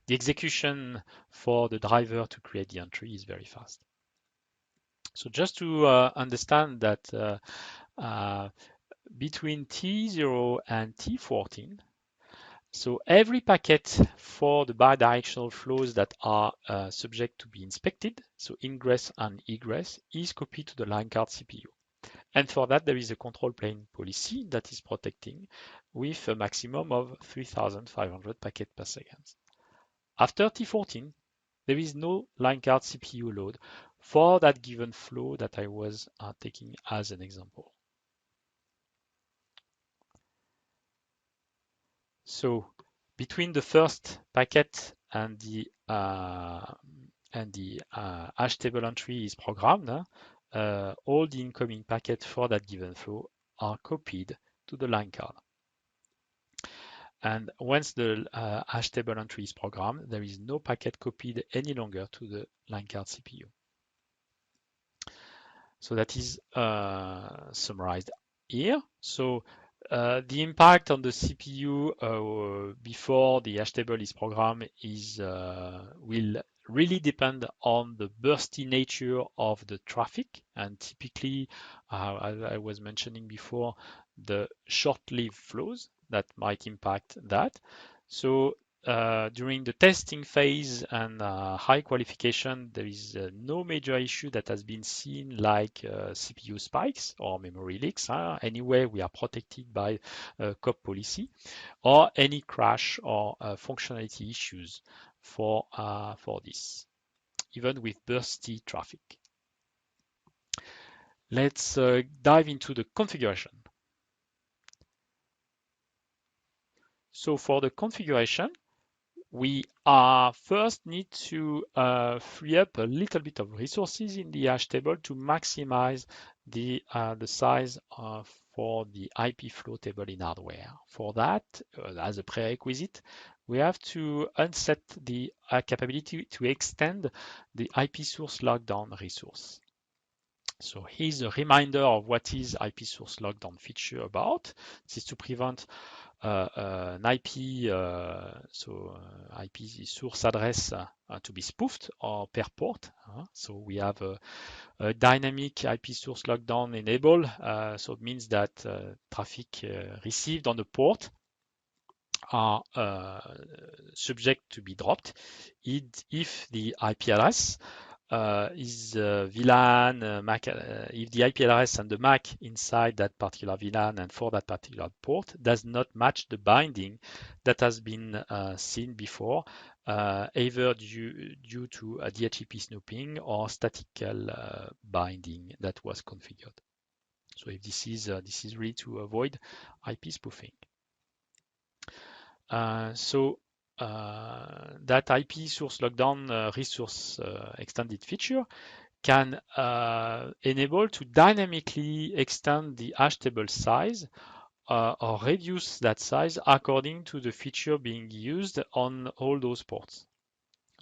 execution for the driver to create the entry is very fast. So just to understand that between T0 and T14, so every packet for the bidirectional flows that are subject to be inspected, so ingress and egress, is copied to the line card CPU. And for that, there is a control plane policy that is protecting with a maximum of 3,500 packets per second. After T14, there is no line card CPU load for that given flow that I was taking as an example. So between the first packet and the hash table entry is programmed, all the incoming packets for that given flow are copied to the line card. And once the hash table entry is programmed, there is no packet copied any longer to the line card CPU. So that is summarized here. So the impact on the CPU before the hash table is programmed is will really depend on the bursty nature of the traffic, and typically, as I was mentioning before, the short-lived flows that might impact that. So during the testing phase and high qualification, there is no major issue that has been seen like CPU spikes or memory leaks. Anyway, we are protected by COP policy, or any crash or functionality issues for this, even with bursty traffic. Let's dive into the configuration. So for the configuration, we first need to free up a little bit of resources in the hash table to maximize the size for the IP flow table in hardware. For that, as a prerequisite, we have to unset the capability to extend the IP source lockdown resource. So here's a reminder of what is IP source lockdown feature about. This is to prevent an IP, IP source address to be spoofed or per port. So we have a dynamic IP source lockdown enabled. So it means that traffic received on the port are subject to be dropped if the IP address is VLAN, MAC, if the IP address and the MAC inside that particular VLAN and for that particular port does not match the binding that has been seen before, either due to a DHCP snooping or statical binding that was configured. So if this is really to avoid IP spoofing. That IP source lockdown resource extended feature can enable to dynamically extend the hash table size or reduce that size according to the feature being used on all those ports.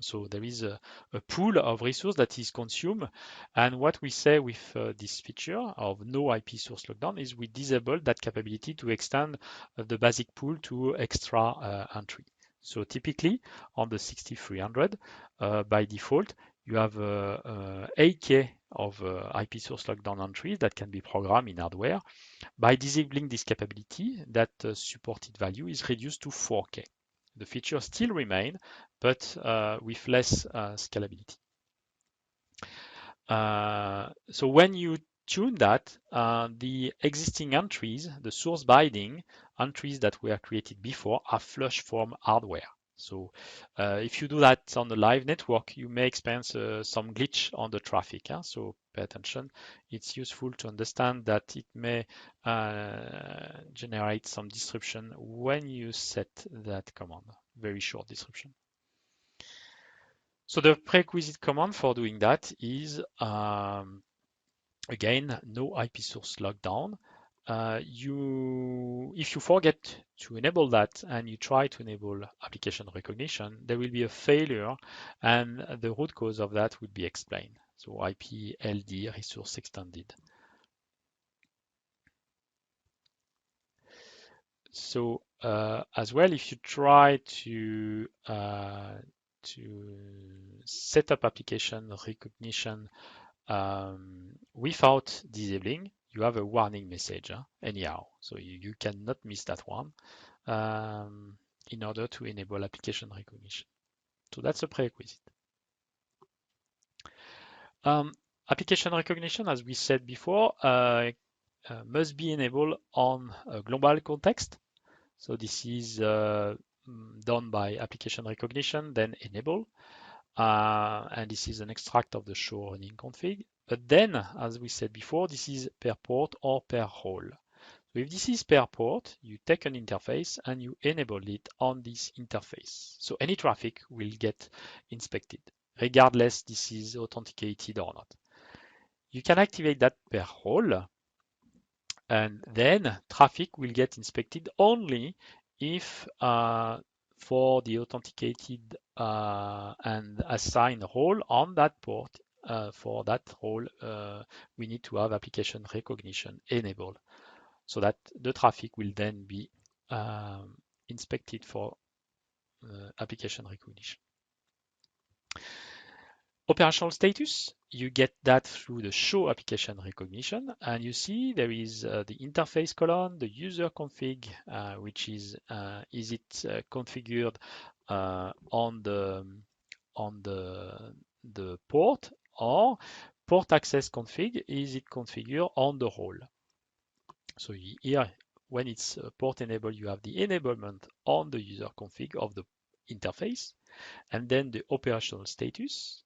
So there is a pool of resource that is consumed, and what we say with this feature of no IP source lockdown is we disable that capability to extend the basic pool to extra entry. So typically on the 6300, by default, you have 8K of IP source lockdown entries that can be programmed in hardware. By disabling this capability, that supported value is reduced to 4K. The features still remain, but with less scalability. So when you tune that, the existing entries, the source binding entries that were created before, are flushed from hardware. So if you do that on the live network, you may experience some glitch on the traffic. So pay attention. It's useful to understand that it may generate some disruption when you set that command. Very short description. So the prerequisite command for doing that is, again, no IP source lockdown. If you forget to enable that and you try to enable application recognition, there will be a failure and the root cause of that would be explained. So IP LD resource extended. So as well, if you try to set up application recognition without disabling, you have a warning message anyhow. So you cannot miss that one in order to enable application recognition. So that's a prerequisite. Application recognition, as we said before, must be enabled on a global context. So this is done by application recognition, then enable. And this is an extract of the show running config. But then, as we said before, this is per port or per role. So if this is per port, you take an interface and you enable it on this interface. So any traffic will get inspected, regardless this is authenticated or not. You can activate that per role, and then traffic will get inspected only if for the authenticated and assigned role on that port, for that role, we need to have application recognition enabled so that the traffic will then be inspected for application recognition. Operational status, you get that through the show application recognition, and you see there is the interface column, the user config, which is it configured on the port, or port access config, is it configured on the role. So here, when it's port enabled, you have the enablement on the user config of the interface, and then the operational status.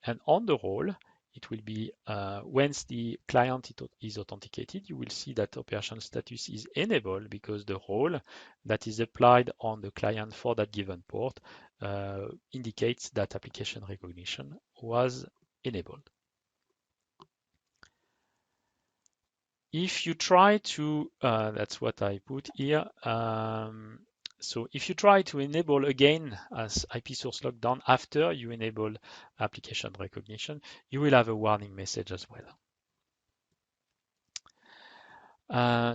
And on the role, it will be once the client is authenticated, you will see that operation status is enabled because the role that is applied on the client for that given port indicates that application recognition was enabled. If you try to, that's what I put here. So if you try to enable again as IP source lockdown after you enable application recognition, you will have a warning message as well.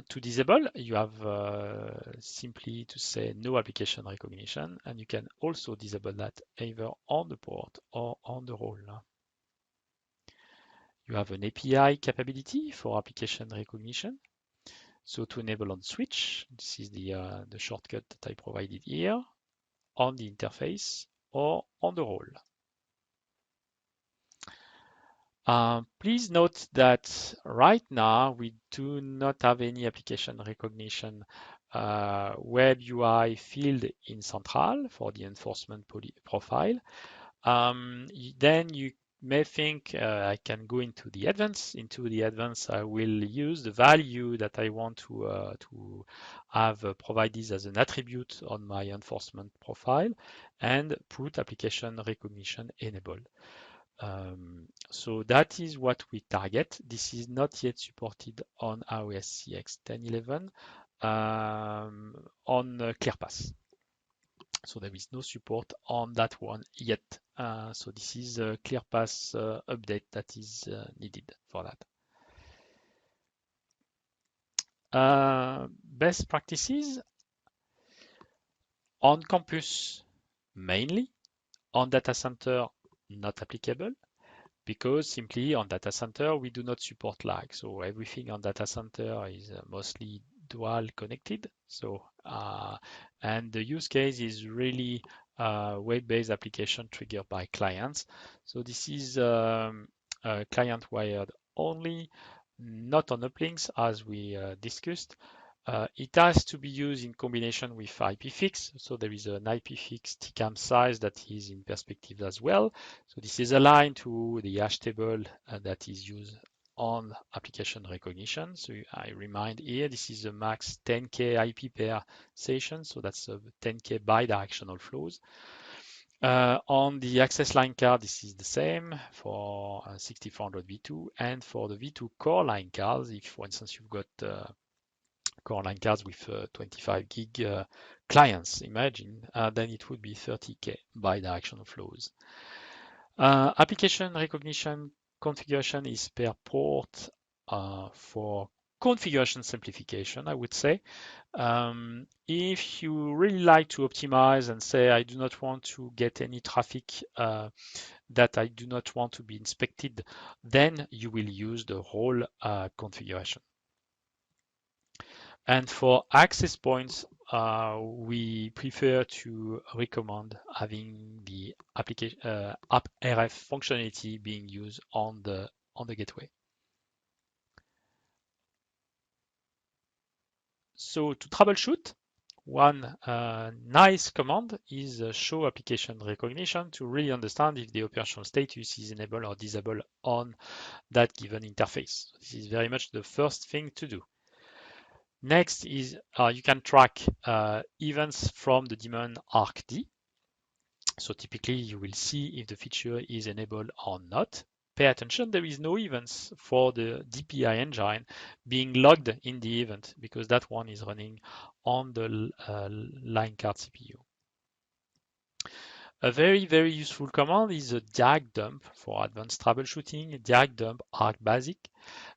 To disable, you have simply to say no application recognition, and you can also disable that either on the port or on the role. You have an API capability for application recognition. So to enable on switch, this is the shortcut that I provided here, on the interface or on the role. Please note that right now we do not have any application recognition web UI field in Central for the enforcement profile. Then you may think I can go into the advanced. Into the advanced, I will use the value that I want to have provided as an attribute on my enforcement profile and put application recognition enabled. So that is what we target. This is not yet supported on AOS-CX 10.11 on ClearPass. So there is no support on that one yet. So this is a ClearPass update that is needed for that. Best practices on campus mainly, on data center not applicable, because simply on data center we do not support lag. So everything on data center is mostly dual connected. So and the use case is really web-based application triggered by clients. So this is client wired only, not on uplinks as we discussed. It has to be used in combination with IPFix. So there is an IPFix TCAM size that is in perspective as well. So this is aligned to the hash table that is used on application recognition. So I remind here, this is a max 10K IP per session. So that's a 10K bidirectional flows. On the access line card, this is the same for 6400 V2 and for the V2 core line cards. If, for instance, you've got core line cards with 25 gig clients, imagine, then it would be 30K bidirectional flows. Application recognition configuration is per port for configuration simplification, I would say. If you really like to optimize and say, I do not want to get any traffic that I do not want to be inspected, then you will use the whole configuration. And for access points, we prefer to recommend having the application app RF functionality being used on the gateway. So to troubleshoot, one nice command is show application recognition to really understand if the operational status is enabled or disabled on that given interface. This is very much the first thing to do. Next is you can track events from the daemon arcd. So typically you will see if the feature is enabled or not. Pay attention, there is no events for the DPI engine being logged in the event because that one is running on the line card CPU. A very, very useful command is a diag dump for advanced troubleshooting, diag dump arc basic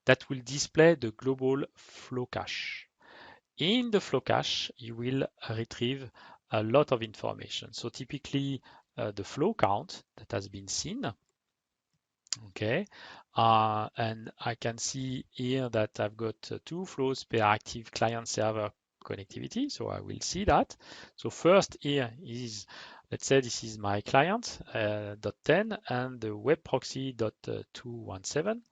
that will display the global flow cache. In the flow cache, you will retrieve a lot of information. So typically the flow count that has been seen. Okay, and I can see here that I've got 2 flows per active client server connectivity. So I will see that. So first here is, let's say this is my client .10 and the web proxy .217.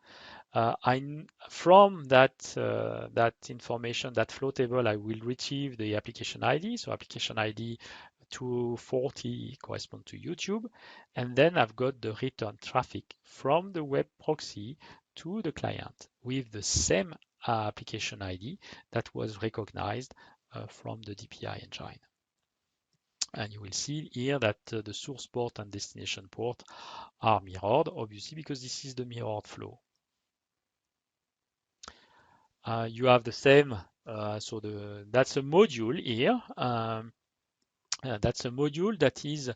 From that information, that flow table, I will retrieve the application ID. So application ID 240 correspond to YouTube. And then I've got the return traffic from the web proxy to the client with the same application ID that was recognized from the DPI engine. And you will see here that the source port and destination port are mirrored, obviously, because this is the mirrored flow. You have the same, so that's a module here. That's a module that is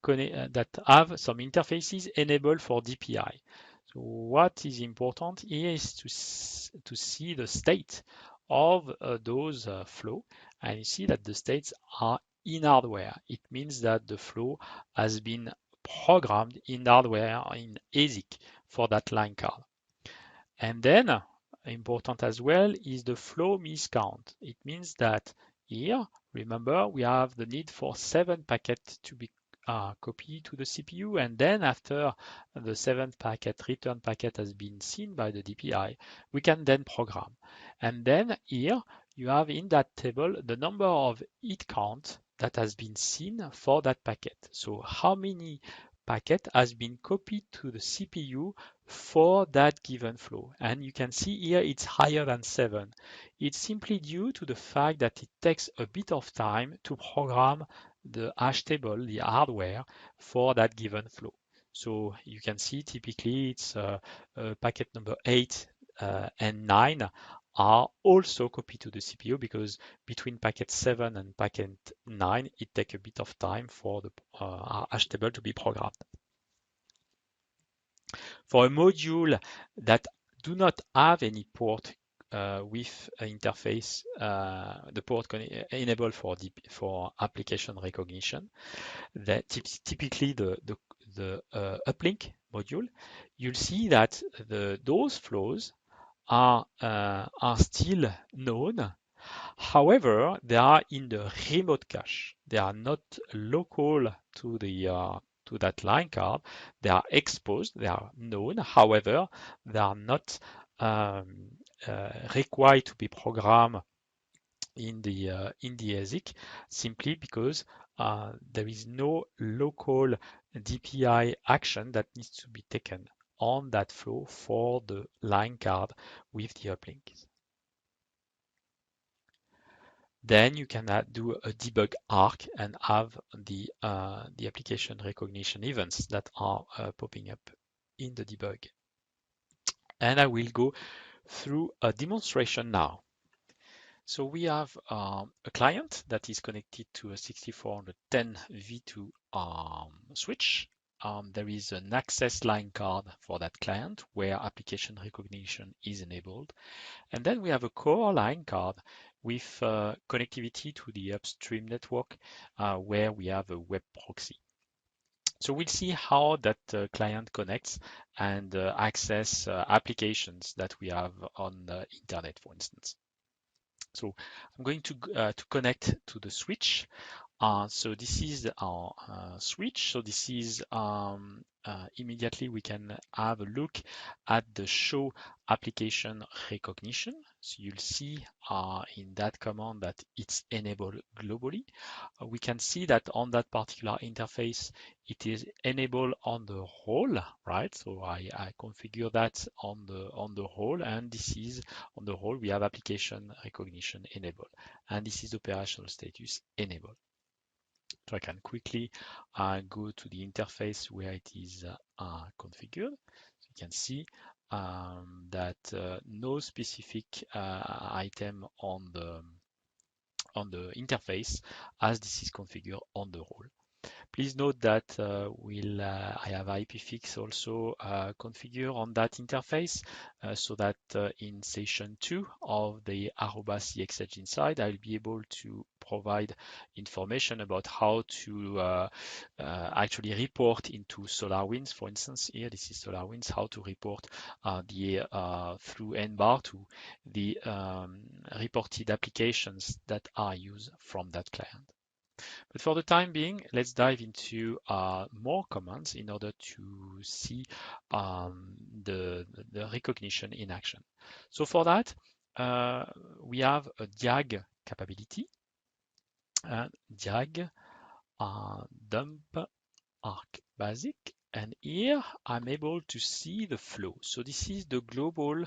that have some interfaces enabled for DPI. So what is important here is to see the state of those flow, and you see that the states are in hardware. It means that the flow has been programmed in hardware in ASIC for that line card. And then important as well is the flow miscount. It means that here, remember, we have the need for 7 packets to be copy to the CPU, and then after the 7th packet, return packet has been seen by the DPI, we can then program. And then here you have in that table the number of hit count that has been seen for that packet. So how many packet has been copied to the CPU for that given flow. And you can see here it's higher than 7. It's simply due to the fact that it takes a bit of time to program the hash table, the hardware, for that given flow. So you can see typically it's packet number 8 and 9 are also copied to the CPU because between packet 7 and packet 9, it takes a bit of time for the hash table to be programmed. For a module that do not have any port with an interface, the port enabled for application recognition, that typically the uplink module, you'll see that those flows are still known. However, they are in the remote cache. They are not local to that line card. They are exposed. They are known. However, they are not required to be programmed in the ASIC simply because there is no local DPI action that needs to be taken on that flow for the line card with the uplinks. Then you can do a debug arc and have the application recognition events that are popping up in the debug. And I will go through a demonstration now. So we have a client that is connected to a 6410 V2 switch. There is an access line card for that client where application recognition is enabled. And then we have a core line card with connectivity to the upstream network where we have a web proxy. So we'll see how that client connects and access applications that we have on the internet, for instance. So I'm going to connect to the switch. So this is our switch. So this is immediately we can have a look at the show application recognition. So you'll see in that command that it's enabled globally. We can see that on that particular interface, it is enabled on the whole, right? So I configure that on the whole, and this is on the whole, we have application recognition enabled, and this is operational status enabled. So I can quickly go to the interface where it is configured. So you can see that no specific item on the interface as this is configured on the whole. Please note that I have IPFix also configured on that interface so that in session 2 of the Aruba CX Edge Inside, I'll be able to provide information about how to actually report into SolarWinds. For instance, here, this is SolarWinds, how to report through NBAR to the reported applications that are used from that client. But for the time being, let's dive into more commands in order to see the recognition in action. So for that, we have a diag capability, and diag dump arc basic. And here I'm able to see the flow. So this is the global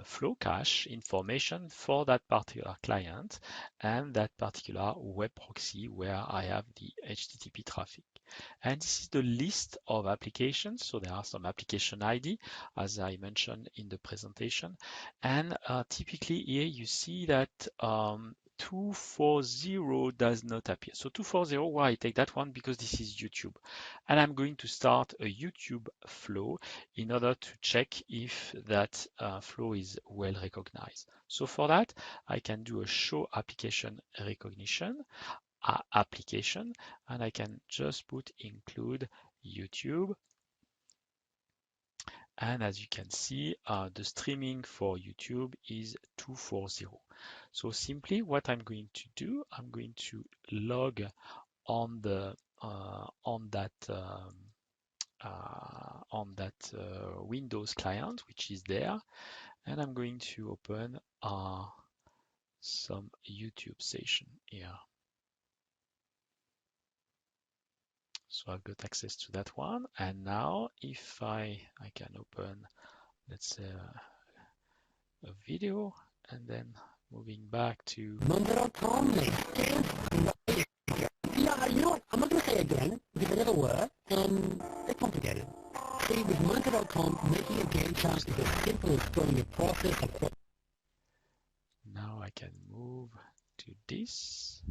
flow cache information for that particular client and that particular web proxy where I have the HTTP traffic. And this is the list of applications. So there are some application ID, as I mentioned in the presentation. And typically here you see that 240 does not appear. So 240, why I take that one? Because this is YouTube. And I'm going to start a YouTube flow in order to check if that flow is well recognized. So for that, I can do a show application recognition application, and I can just put include YouTube. And as you can see, the streaming for YouTube is 240. So simply what I'm going to do, I'm going to log on the Windows client, which is there, and I'm going to open some YouTube session here. So I've got access to that one, and now if I can open, let's say, a video, and then moving back to
yeah, you know what? I'm not going to say again because I never were. They're complicated. See, with Monster.com, making a Gantt chart is as simple as throwing a process across.
now I can move to this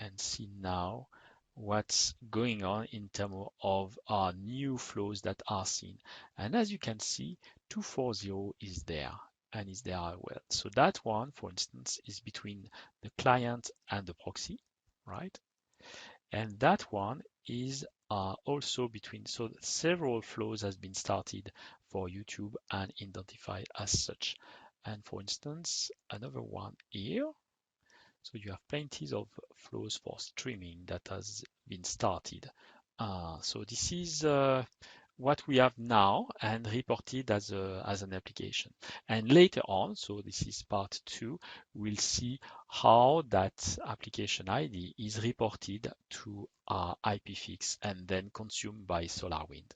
and see now what's going on in terms of our new flows that are seen. And as you can see, 240 is there and is there as well. So that one, for instance, is between the client and the proxy, right? And that one is also between, so several flows has been started for YouTube and identified as such. And for instance, another one here, so you have plenty of flows for streaming that has been started. So this is what we have now and reported as an application. And later on, so this is part 2, we'll see how that application ID is reported to IPFix and then consumed by SolarWind.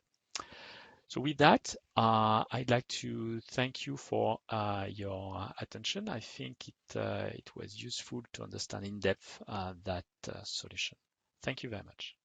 So with that, I'd like to thank you for your attention. I think it was useful to understand in depth that solution. Thank you very much.